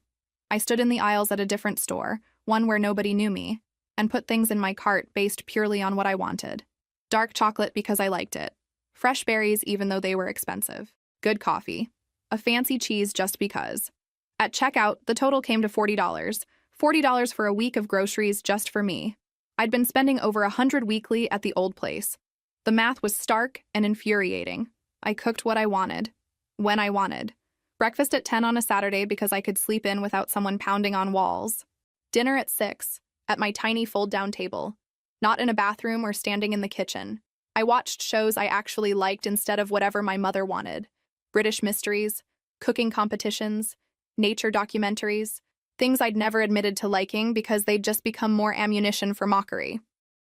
I stood in the aisles at a different store, one where nobody knew me, and put things in my cart based purely on what I wanted. Dark chocolate because I liked it. Fresh berries even though they were expensive. Good coffee. A fancy cheese just because. At checkout, the total came to $40. $40 for a week of groceries just for me. I'd been spending over $100 weekly at the old place. The math was stark and infuriating. I cooked what I wanted, when I wanted. Breakfast at 10 on a Saturday because I could sleep in without someone pounding on walls. Dinner at 6, at my tiny fold-down table. Not in a bathroom or standing in the kitchen. I watched shows I actually liked instead of whatever my mother wanted. British mysteries, cooking competitions, nature documentaries, things I'd never admitted to liking because they'd just become more ammunition for mockery.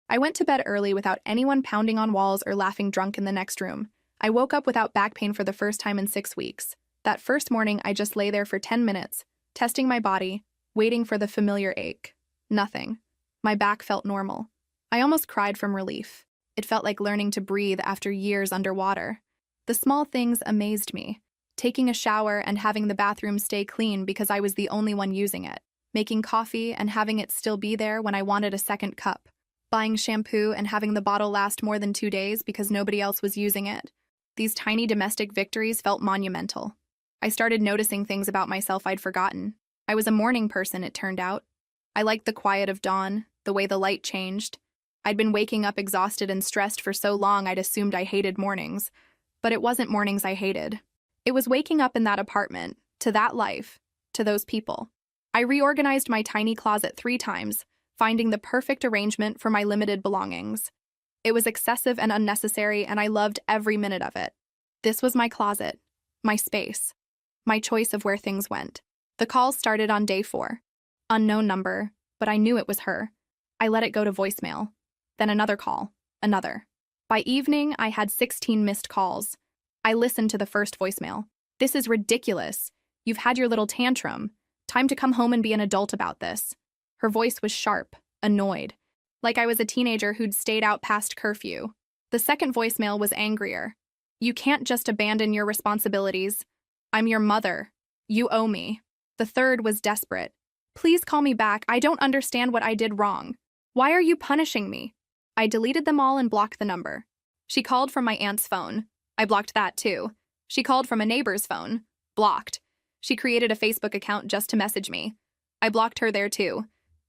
I went to bed early without anyone pounding on walls or laughing drunk in the next room. I woke up without back pain for the first time in 6 weeks. That first morning, I just lay there for 10 minutes, testing my body, waiting for the familiar ache. Nothing. My back felt normal. I almost cried from relief. It felt like learning to breathe after years underwater. The small things amazed me. Taking a shower and having the bathroom stay clean because I was the only one using it. Making coffee and having it still be there when I wanted a second cup. Buying shampoo and having the bottle last more than 2 days because nobody else was using it. These tiny domestic victories felt monumental. I started noticing things about myself I'd forgotten. I was a morning person, it turned out. I liked the quiet of dawn, the way the light changed. I'd been waking up exhausted and stressed for so long I'd assumed I hated mornings. But it wasn't mornings I hated. It was waking up in that apartment, to that life, to those people. I reorganized my tiny closet 3 times, finding the perfect arrangement for my limited belongings. It was excessive and unnecessary, and I loved every minute of it. This was my closet, my space, my choice of where things went. The calls started on day 4. Unknown number, but I knew it was her. I let it go to voicemail. Then another call, another. By evening, I had 16 missed calls. I listened to the first voicemail. "This is ridiculous. You've had your little tantrum. Time to come home and be an adult about this." Her voice was sharp, annoyed, like I was a teenager who'd stayed out past curfew. The second voicemail was angrier. "You can't just abandon your responsibilities. I'm your mother. You owe me." The third was desperate. "Please call me back. I don't understand what I did wrong. Why are you punishing me?" I deleted them all and blocked the number. She called from my aunt's phone. I blocked that too. She called from a neighbor's phone. Blocked. She created a Facebook account just to message me. I blocked her there too.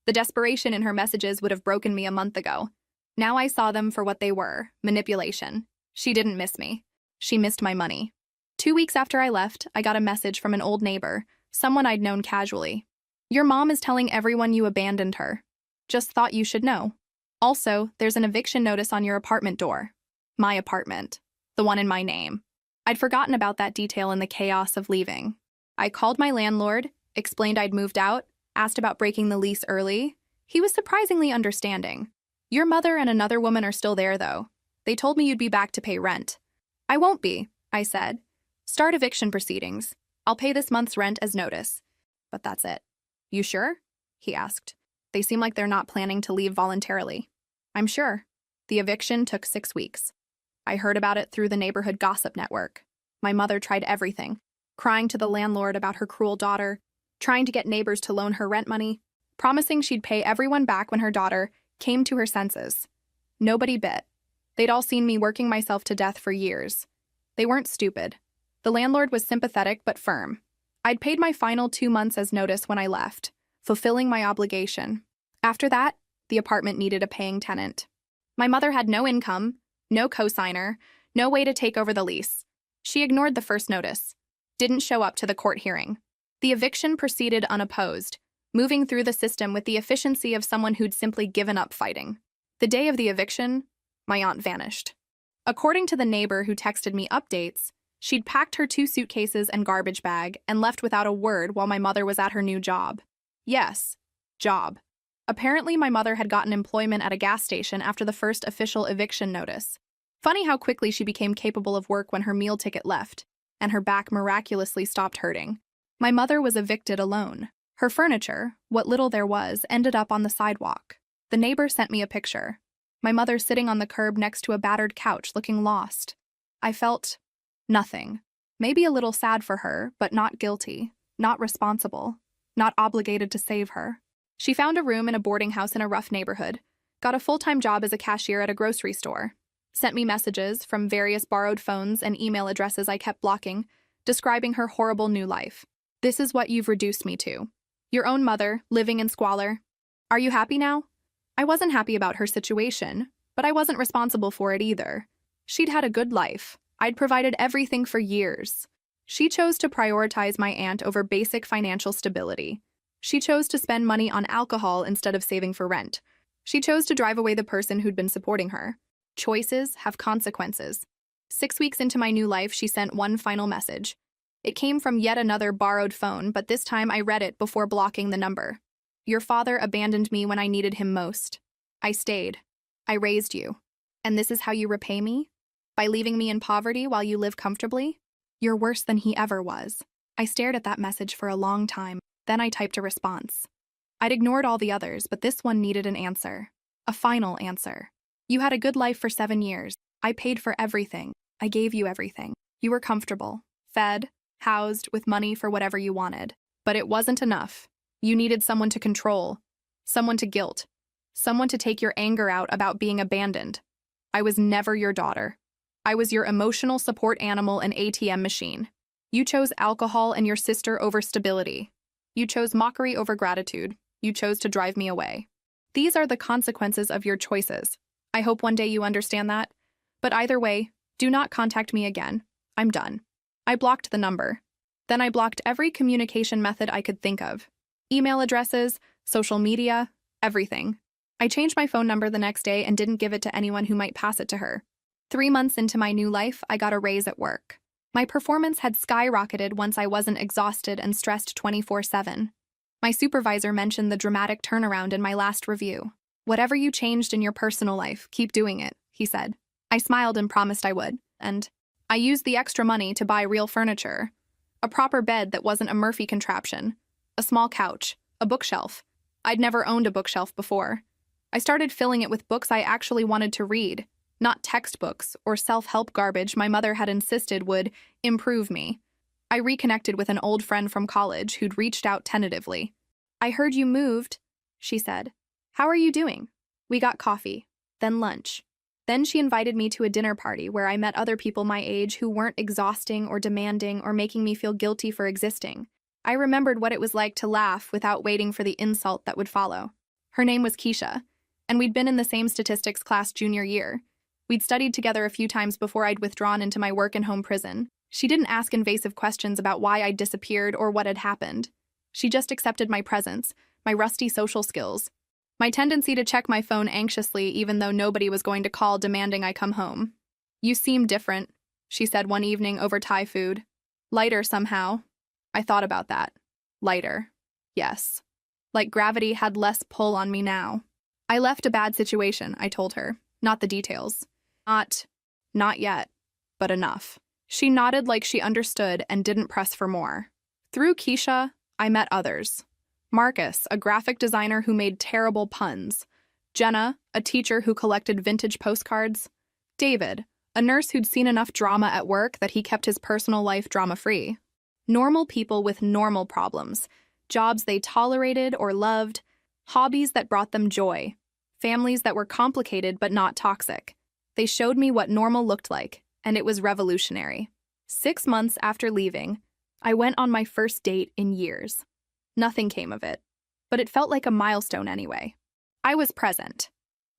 The desperation in her messages would have broken me a month ago. Now I saw them for what they were, manipulation. She didn't miss me. She missed my money. 2 weeks after I left, I got a message from an old neighbor, someone I'd known casually. "Your mom is telling everyone you abandoned her. Just thought you should know. Also, there's an eviction notice on your apartment door." My apartment. The one in my name. I'd forgotten about that detail in the chaos of leaving. I called my landlord, explained I'd moved out, asked about breaking the lease early. He was surprisingly understanding. "Your mother and another woman are still there, though. They told me you'd be back to pay rent." "I won't be," I said. "Start eviction proceedings. I'll pay this month's rent as notice." But that's it. "You sure?" he asked. They seem like they're not planning to leave voluntarily. "I'm sure." The eviction took 6 weeks. I heard about it through the neighborhood gossip network. My mother tried everything, crying to the landlord about her cruel daughter, trying to get neighbors to loan her rent money, promising she'd pay everyone back when her daughter came to her senses. Nobody bit. They'd all seen me working myself to death for years. They weren't stupid. The landlord was sympathetic but firm. I'd paid my final 2 months as notice when I left, fulfilling my obligation. After that, the apartment needed a paying tenant. My mother had no income, no cosigner, no way to take over the lease. She ignored the first notice, didn't show up to the court hearing. The eviction proceeded unopposed, moving through the system with the efficiency of someone who'd simply given up fighting. The day of the eviction, my aunt vanished. According to the neighbor who texted me updates, she'd packed her 2 suitcases and garbage bag and left without a word while my mother was at her new job. Yes, job. Apparently, my mother had gotten employment at a gas station after the first official eviction notice. Funny how quickly she became capable of work when her meal ticket left, and her back miraculously stopped hurting. My mother was evicted alone. Her furniture, what little there was, ended up on the sidewalk. The neighbor sent me a picture. My mother sitting on the curb next to a battered couch, looking lost. I felt nothing. Maybe a little sad for her, but not guilty, not responsible, not obligated to save her. She found a room in a boarding house in a rough neighborhood, got a full-time job as a cashier at a grocery store, sent me messages from various borrowed phones and email addresses I kept blocking, describing her horrible new life. This is what you've reduced me to. Your own mother, living in squalor. Are you happy now? I wasn't happy about her situation, but I wasn't responsible for it either. She'd had a good life. I'd provided everything for years. She chose to prioritize my aunt over basic financial stability. She chose to spend money on alcohol instead of saving for rent. She chose to drive away the person who'd been supporting her. Choices have consequences. 6 weeks into my new life, she sent one final message. It came from yet another borrowed phone, but this time I read it before blocking the number. Your father abandoned me when I needed him most. I stayed. I raised you. And this is how you repay me? By leaving me in poverty while you live comfortably? You're worse than he ever was. I stared at that message for a long time. Then I typed a response. I'd ignored all the others, but this one needed an answer. A final answer. You had a good life for 7 years. I paid for everything. I gave you everything. You were comfortable, fed, housed, with money for whatever you wanted. But it wasn't enough. You needed someone to control, someone to guilt, someone to take your anger out about being abandoned. I was never your daughter. I was your emotional support animal and ATM machine. You chose alcohol and your sister over stability. You chose mockery over gratitude. You chose to drive me away. These are the consequences of your choices. I hope one day you understand that. But either way, do not contact me again. I'm done. I blocked the number. Then I blocked every communication method I could think of. Email addresses, social media, everything. I changed my phone number the next day and didn't give it to anyone who might pass it to her. 3 months into my new life, I got a raise at work. My performance had skyrocketed once I wasn't exhausted and stressed 24/7. My supervisor mentioned the dramatic turnaround in my last review. Whatever you changed in your personal life, keep doing it, he said. I smiled and promised I would, and I used the extra money to buy real furniture. A proper bed that wasn't a Murphy contraption, a small couch, a bookshelf. I'd never owned a bookshelf before. I started filling it with books I actually wanted to read, not textbooks or self-help garbage my mother had insisted would improve me. I reconnected with an old friend from college who'd reached out tentatively. I heard you moved, she said. How are you doing? We got coffee, then lunch. Then she invited me to a dinner party where I met other people my age who weren't exhausting or demanding or making me feel guilty for existing. I remembered what it was like to laugh without waiting for the insult that would follow. Her name was Keisha, and we'd been in the same statistics class junior year. We'd studied together a few times before I'd withdrawn into my work and home prison. She didn't ask invasive questions about why I'd disappeared or what had happened. She just accepted my presence, my rusty social skills, my tendency to check my phone anxiously even though nobody was going to call demanding I come home. You seem different, she said one evening over Thai food. Lighter somehow. I thought about that. Lighter. Yes. Like gravity had less pull on me now. I left a bad situation, I told her. Not the details. Not yet, but enough. She nodded like she understood and didn't press for more. Through Keisha, I met others. Marcus, a graphic designer who made terrible puns. Jenna, a teacher who collected vintage postcards. David, a nurse who'd seen enough drama at work that he kept his personal life drama-free. Normal people with normal problems. Jobs they tolerated or loved. Hobbies that brought them joy. Families that were complicated but not toxic. They showed me what normal looked like, and it was revolutionary. 6 months after leaving, I went on my first date in years. Nothing came of it, but it felt like a milestone anyway. I was present.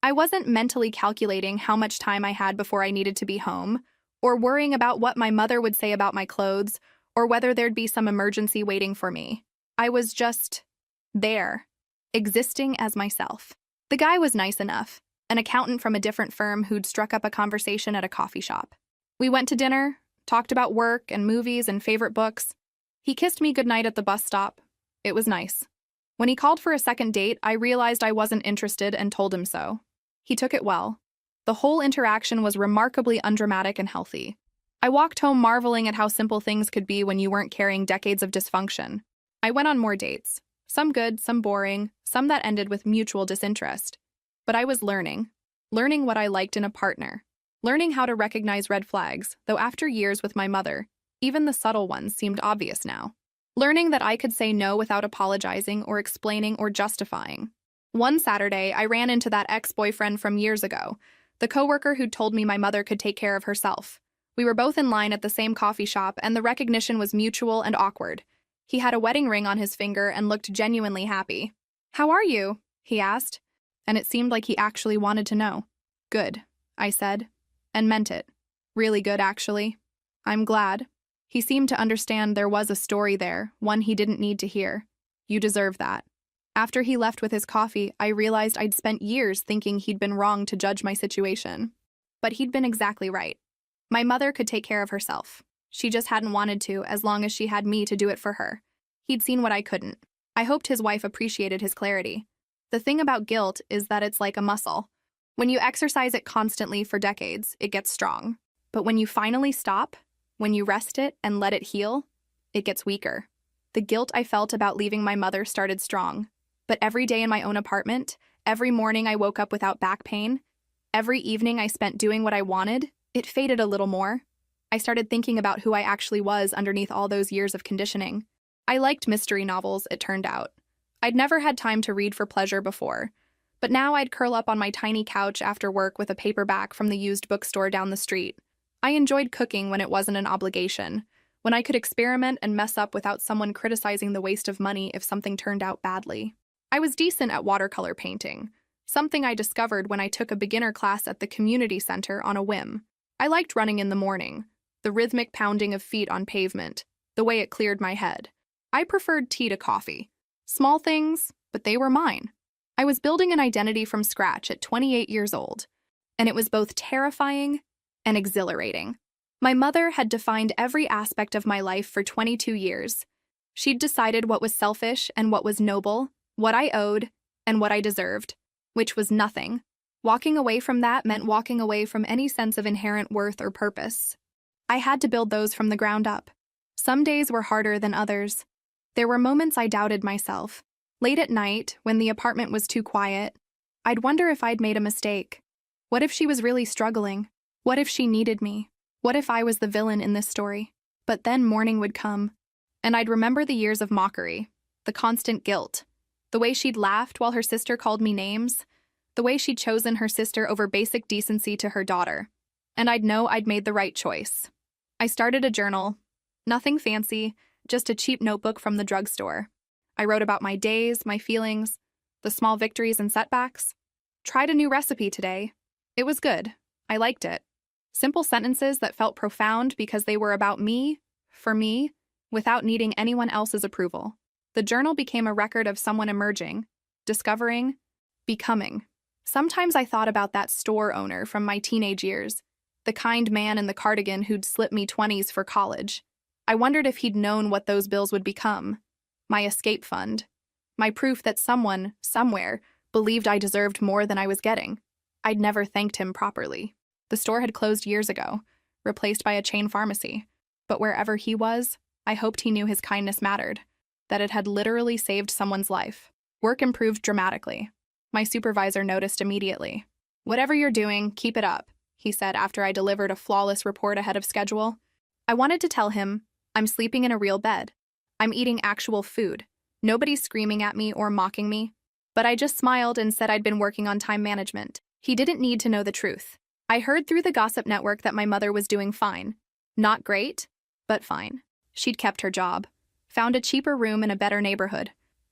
I wasn't mentally calculating how much time I had before I needed to be home, or worrying about what my mother would say about my clothes, or whether there'd be some emergency waiting for me. I was just there, existing as myself. The guy was nice enough, an accountant from a different firm who'd struck up a conversation at a coffee shop. We went to dinner, talked about work and movies and favorite books. He kissed me goodnight at the bus stop. It was nice. When he called for a second date, I realized I wasn't interested and told him so. He took it well. The whole interaction was remarkably undramatic and healthy. I walked home marveling at how simple things could be when you weren't carrying decades of dysfunction. I went on more dates. Some good, some boring, some that ended with mutual disinterest. But I was learning what I liked in a partner, learning how to recognize red flags, though after years with my mother, even the subtle ones seemed obvious now. Learning that I could say no without apologizing or explaining or justifying. One Saturday, I ran into that ex-boyfriend from years ago, the coworker who'd told me my mother could take care of herself. We were both in line at the same coffee shop, and the recognition was mutual and awkward. He had a wedding ring on his finger and looked genuinely happy. "How are you?" he asked, and it seemed like he actually wanted to know. "Good," I said, and meant it. "Really good, actually. I'm glad." He seemed to understand there was a story there, one he didn't need to hear. "You deserve that." After he left with his coffee, I realized I'd spent years thinking he'd been wrong to judge my situation. But he'd been exactly right. My mother could take care of herself. She just hadn't wanted to, as long as she had me to do it for her. He'd seen what I couldn't. I hoped his wife appreciated his clarity. The thing about guilt is that it's like a muscle. When you exercise it constantly for decades, it gets strong. But when you finally stop, when you rest it and let it heal, it gets weaker. The guilt I felt about leaving my mother started strong. But every day in my own apartment, every morning I woke up without back pain, every evening I spent doing what I wanted, it faded a little more. I started thinking about who I actually was underneath all those years of conditioning. I liked mystery novels, it turned out. I'd never had time to read for pleasure before, but now I'd curl up on my tiny couch after work with a paperback from the used bookstore down the street. I enjoyed cooking when it wasn't an obligation, when I could experiment and mess up without someone criticizing the waste of money if something turned out badly. I was decent at watercolor painting, something I discovered when I took a beginner class at the community center on a whim. I liked running in the morning, the rhythmic pounding of feet on pavement, the way it cleared my head. I preferred tea to coffee. Small things, but they were mine. I was building an identity from scratch at 28 years old, and it was both terrifying and exhilarating. My mother had defined every aspect of my life for 22 years. She'd decided what was selfish and what was noble, what I owed, and what I deserved, which was nothing. Walking away from that meant walking away from any sense of inherent worth or purpose. I had to build those from the ground up. Some days were harder than others. There were moments I doubted myself. Late at night, when the apartment was too quiet, I'd wonder if I'd made a mistake. What if she was really struggling? What if she needed me? What if I was the villain in this story? But then morning would come, and I'd remember the years of mockery, the constant guilt, the way she'd laughed while her sister called me names, the way she'd chosen her sister over basic decency to her daughter. And I'd know I'd made the right choice. I started a journal. Nothing fancy, just a cheap notebook from the drugstore. I wrote about my days, my feelings, the small victories and setbacks. Tried a new recipe today. It was good. I liked it. Simple sentences that felt profound because they were about me, for me, without needing anyone else's approval. The journal became a record of someone emerging, discovering, becoming. Sometimes I thought about that store owner from my teenage years, the kind man in the cardigan who'd slipped me 20s for college. I wondered if he'd known what those bills would become. My escape fund. My proof that someone, somewhere, believed I deserved more than I was getting. I'd never thanked him properly. The store had closed years ago, replaced by a chain pharmacy. But wherever he was, I hoped he knew his kindness mattered, that it had literally saved someone's life. Work improved dramatically. My supervisor noticed immediately. "Whatever you're doing, keep it up," he said after I delivered a flawless report ahead of schedule. I wanted to tell him, I'm sleeping in a real bed. I'm eating actual food. Nobody's screaming at me or mocking me. But I just smiled and said I'd been working on time management. He didn't need to know the truth. I heard through the gossip network that my mother was doing fine. Not great, but fine. She'd kept her job, found a cheaper room in a better neighborhood.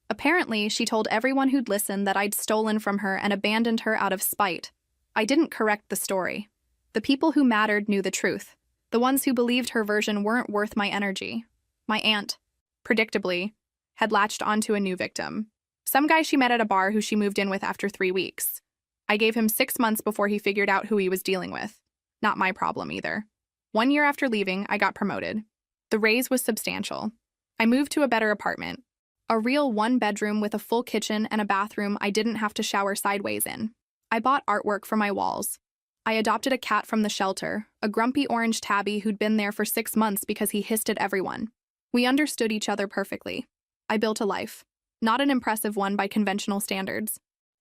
Apparently, she told everyone who'd listen that I'd stolen from her and abandoned her out of spite. I didn't correct the story. The people who mattered knew the truth. The ones who believed her version weren't worth my energy. My aunt, predictably, had latched onto a new victim. Some guy she met at a bar who she moved in with after 3 weeks. I gave him 6 months before he figured out who he was dealing with. Not my problem either. 1 year after leaving, I got promoted. The raise was substantial. I moved to a better apartment. A real 1-bedroom with a full kitchen and a bathroom I didn't have to shower sideways in. I bought artwork for my walls. I adopted a cat from the shelter, a grumpy orange tabby who'd been there for 6 months because he hissed at everyone. We understood each other perfectly. I built a life. Not an impressive one by conventional standards.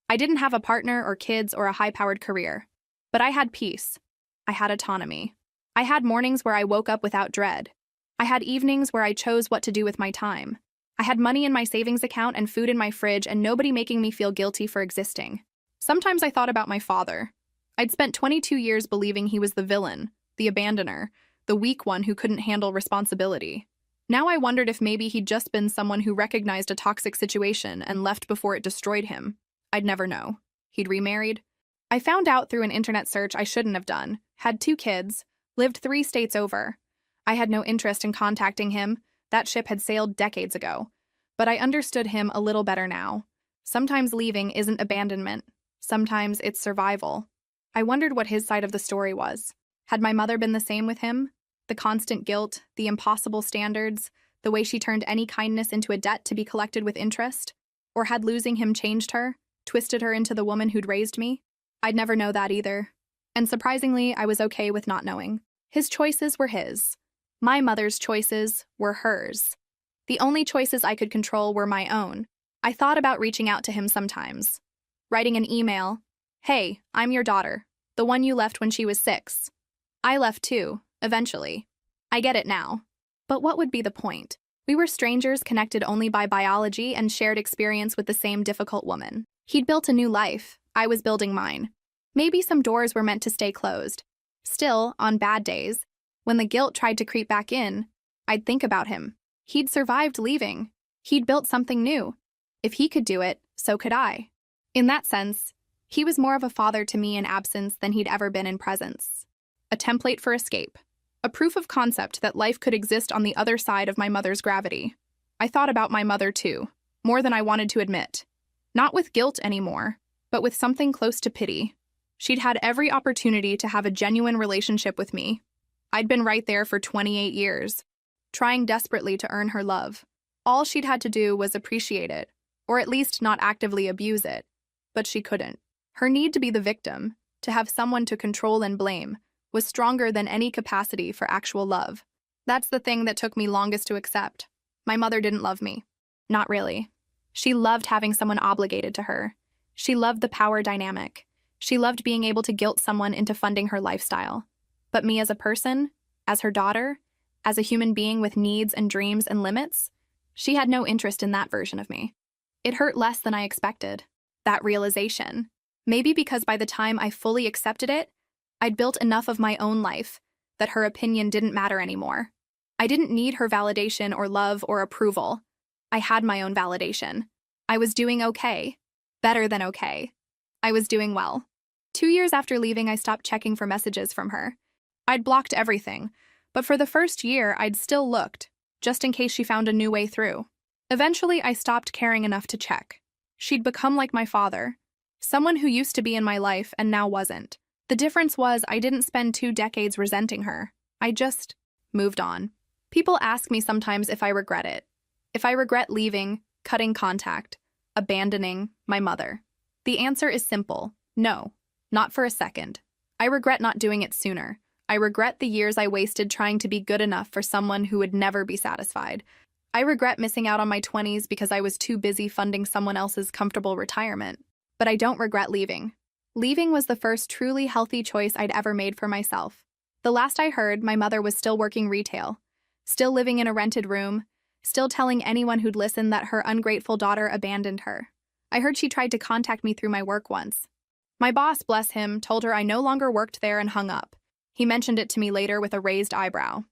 I didn't have a partner or kids or a high-powered career. But I had peace. I had autonomy. I had mornings where I woke up without dread. I had evenings where I chose what to do with my time. I had money in my savings account and food in my fridge and nobody making me feel guilty for existing. Sometimes I thought about my father. I'd spent 22 years believing he was the villain, the abandoner, the weak one who couldn't handle responsibility. Now I wondered if maybe he'd just been someone who recognized a toxic situation and left before it destroyed him. I'd never know. He'd remarried. I found out through an internet search I shouldn't have done, had 2 kids, lived 3 states over. I had no interest in contacting him. That ship had sailed decades ago. But I understood him a little better now. Sometimes leaving isn't abandonment. Sometimes it's survival. I wondered what his side of the story was. Had my mother been the same with him? The constant guilt, the impossible standards, the way she turned any kindness into a debt to be collected with interest? Or had losing him changed her, twisted her into the woman who'd raised me? I'd never know that either. And surprisingly, I was okay with not knowing. His choices were his. My mother's choices were hers. The only choices I could control were my own. I thought about reaching out to him sometimes. Writing an email. Hey, I'm your daughter, the one you left when she was 6. I left too, eventually. I get it now. But what would be the point? We were strangers connected only by biology and shared experience with the same difficult woman. He'd built a new life. I was building mine. Maybe some doors were meant to stay closed. Still, on bad days, when the guilt tried to creep back in, I'd think about him. He'd survived leaving. He'd built something new. If he could do it, so could I. In that sense, he was more of a father to me in absence than he'd ever been in presence. A template for escape. A proof of concept that life could exist on the other side of my mother's gravity. I thought about my mother too, more than I wanted to admit. Not with guilt anymore, but with something close to pity. She'd had every opportunity to have a genuine relationship with me. I'd been right there for 28 years, trying desperately to earn her love. All she'd had to do was appreciate it, or at least not actively abuse it. But she couldn't. Her need to be the victim, to have someone to control and blame, was stronger than any capacity for actual love. That's the thing that took me longest to accept. My mother didn't love me. Not really. She loved having someone obligated to her. She loved the power dynamic. She loved being able to guilt someone into funding her lifestyle. But me as a person, as her daughter, as a human being with needs and dreams and limits, she had no interest in that version of me. It hurt less than I expected. That realization. Maybe because by the time I fully accepted it, I'd built enough of my own life that her opinion didn't matter anymore. I didn't need her validation or love or approval. I had my own validation. I was doing okay. Better than okay. I was doing well. 2 years after leaving, I stopped checking for messages from her. I'd blocked everything, but for the first year, I'd still looked, just in case she found a new way through. Eventually, I stopped caring enough to check. She'd become like my father, someone who used to be in my life and now wasn't. The difference was I didn't spend 2 decades resenting her. I just moved on. People ask me sometimes if I regret it. If I regret leaving, cutting contact, abandoning my mother. The answer is simple. No, not for a second. I regret not doing it sooner. I regret the years I wasted trying to be good enough for someone who would never be satisfied. I regret missing out on my 20s because I was too busy funding someone else's comfortable retirement. But I don't regret leaving. Leaving was the first truly healthy choice I'd ever made for myself. The last I heard, my mother was still working retail, still living in a rented room, still telling anyone who'd listen that her ungrateful daughter abandoned her. I heard she tried to contact me through my work once. My boss, bless him, told her I no longer worked there and hung up. He mentioned it to me later with a raised eyebrow.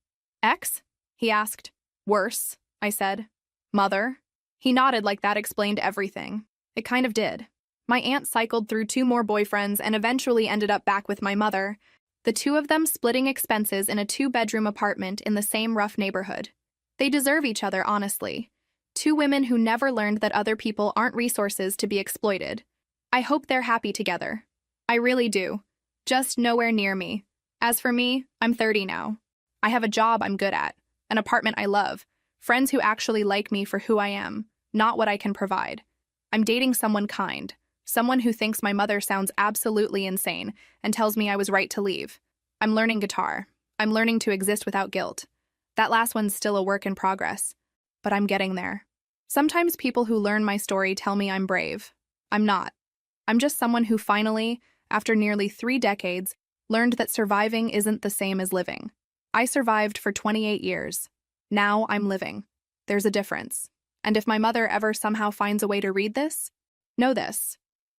Ex? He asked. Worse, I said. Mother? He nodded like that explained everything. It kind of did. My aunt cycled through 2 more boyfriends and eventually ended up back with my mother, the 2 of them splitting expenses in a 2-bedroom apartment in the same rough neighborhood. They deserve each other, honestly. 2 women who never learned that other people aren't resources to be exploited. I hope they're happy together. I really do. Just nowhere near me. As for me, I'm 30 now. I have a job I'm good at, an apartment I love, friends who actually like me for who I am, not what I can provide. I'm dating someone kind, someone who thinks my mother sounds absolutely insane and tells me I was right to leave. I'm learning guitar. I'm learning to exist without guilt. That last one's still a work in progress, but I'm getting there. Sometimes people who learn my story tell me I'm brave. I'm not. I'm just someone who finally, after nearly 3 decades, learned that surviving isn't the same as living. I survived for 28 years. Now I'm living. There's a difference. And if my mother ever somehow finds a way to read this, know this.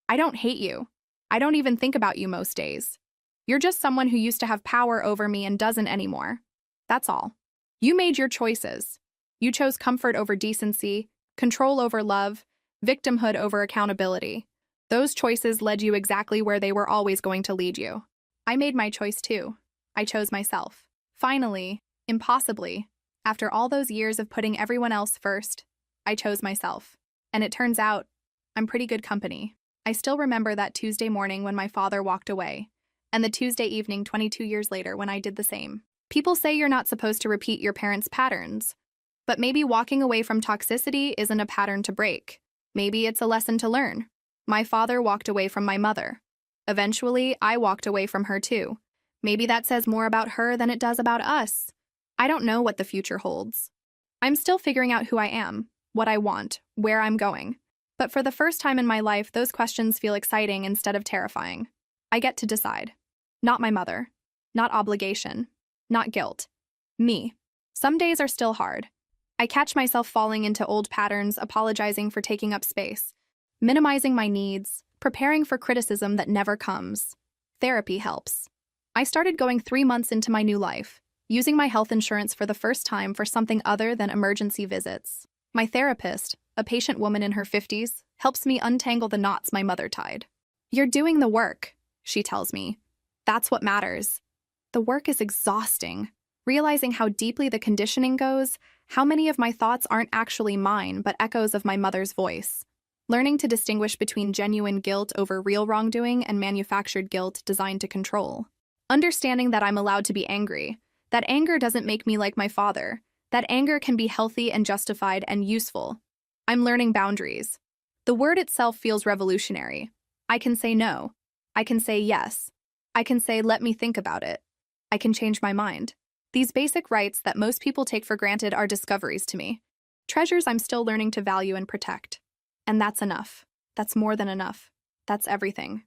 I don't hate you. I don't even think about you most days. You're just someone who used to have power over me and doesn't anymore. That's all. You made your choices. You chose comfort over decency, control over love, victimhood over accountability. Those choices led you exactly where they were always going to lead you. I made my choice too. I chose myself. Finally, impossibly, after all those years of putting everyone else first, I chose myself. And it turns out, I'm pretty good company. I still remember that Tuesday morning when my father walked away, and the Tuesday evening 22 years later when I did the same. People say you're not supposed to repeat your parents' patterns, but maybe walking away from toxicity isn't a pattern to break. Maybe it's a lesson to learn. My father walked away from my mother. Eventually, I walked away from her too. Maybe that says more about her than it does about us. I don't know what the future holds. I'm still figuring out who I am, what I want, where I'm going. But for the first time in my life, those questions feel exciting instead of terrifying. I get to decide. Not my mother. Not obligation. Not guilt. Me. Some days are still hard. I catch myself falling into old patterns, apologizing for taking up space, minimizing my needs, preparing for criticism that never comes. Therapy helps. I started going 3 months into my new life, using my health insurance for the first time for something other than emergency visits. My therapist, a patient woman in her 50s, helps me untangle the knots my mother tied. You're doing the work, she tells me. That's what matters. The work is exhausting. Realizing how deeply the conditioning goes, how many of my thoughts aren't actually mine but echoes of my mother's voice. Learning to distinguish between genuine guilt over real wrongdoing and manufactured guilt designed to control. Understanding that I'm allowed to be angry, that anger doesn't make me like my father, that anger can be healthy and justified and useful. I'm learning boundaries. The word itself feels revolutionary. I can say no. I can say yes. I can say let me think about it. I can change my mind. These basic rights that most people take for granted are discoveries to me. Treasures I'm still learning to value and protect. And that's enough. That's more than enough. That's everything.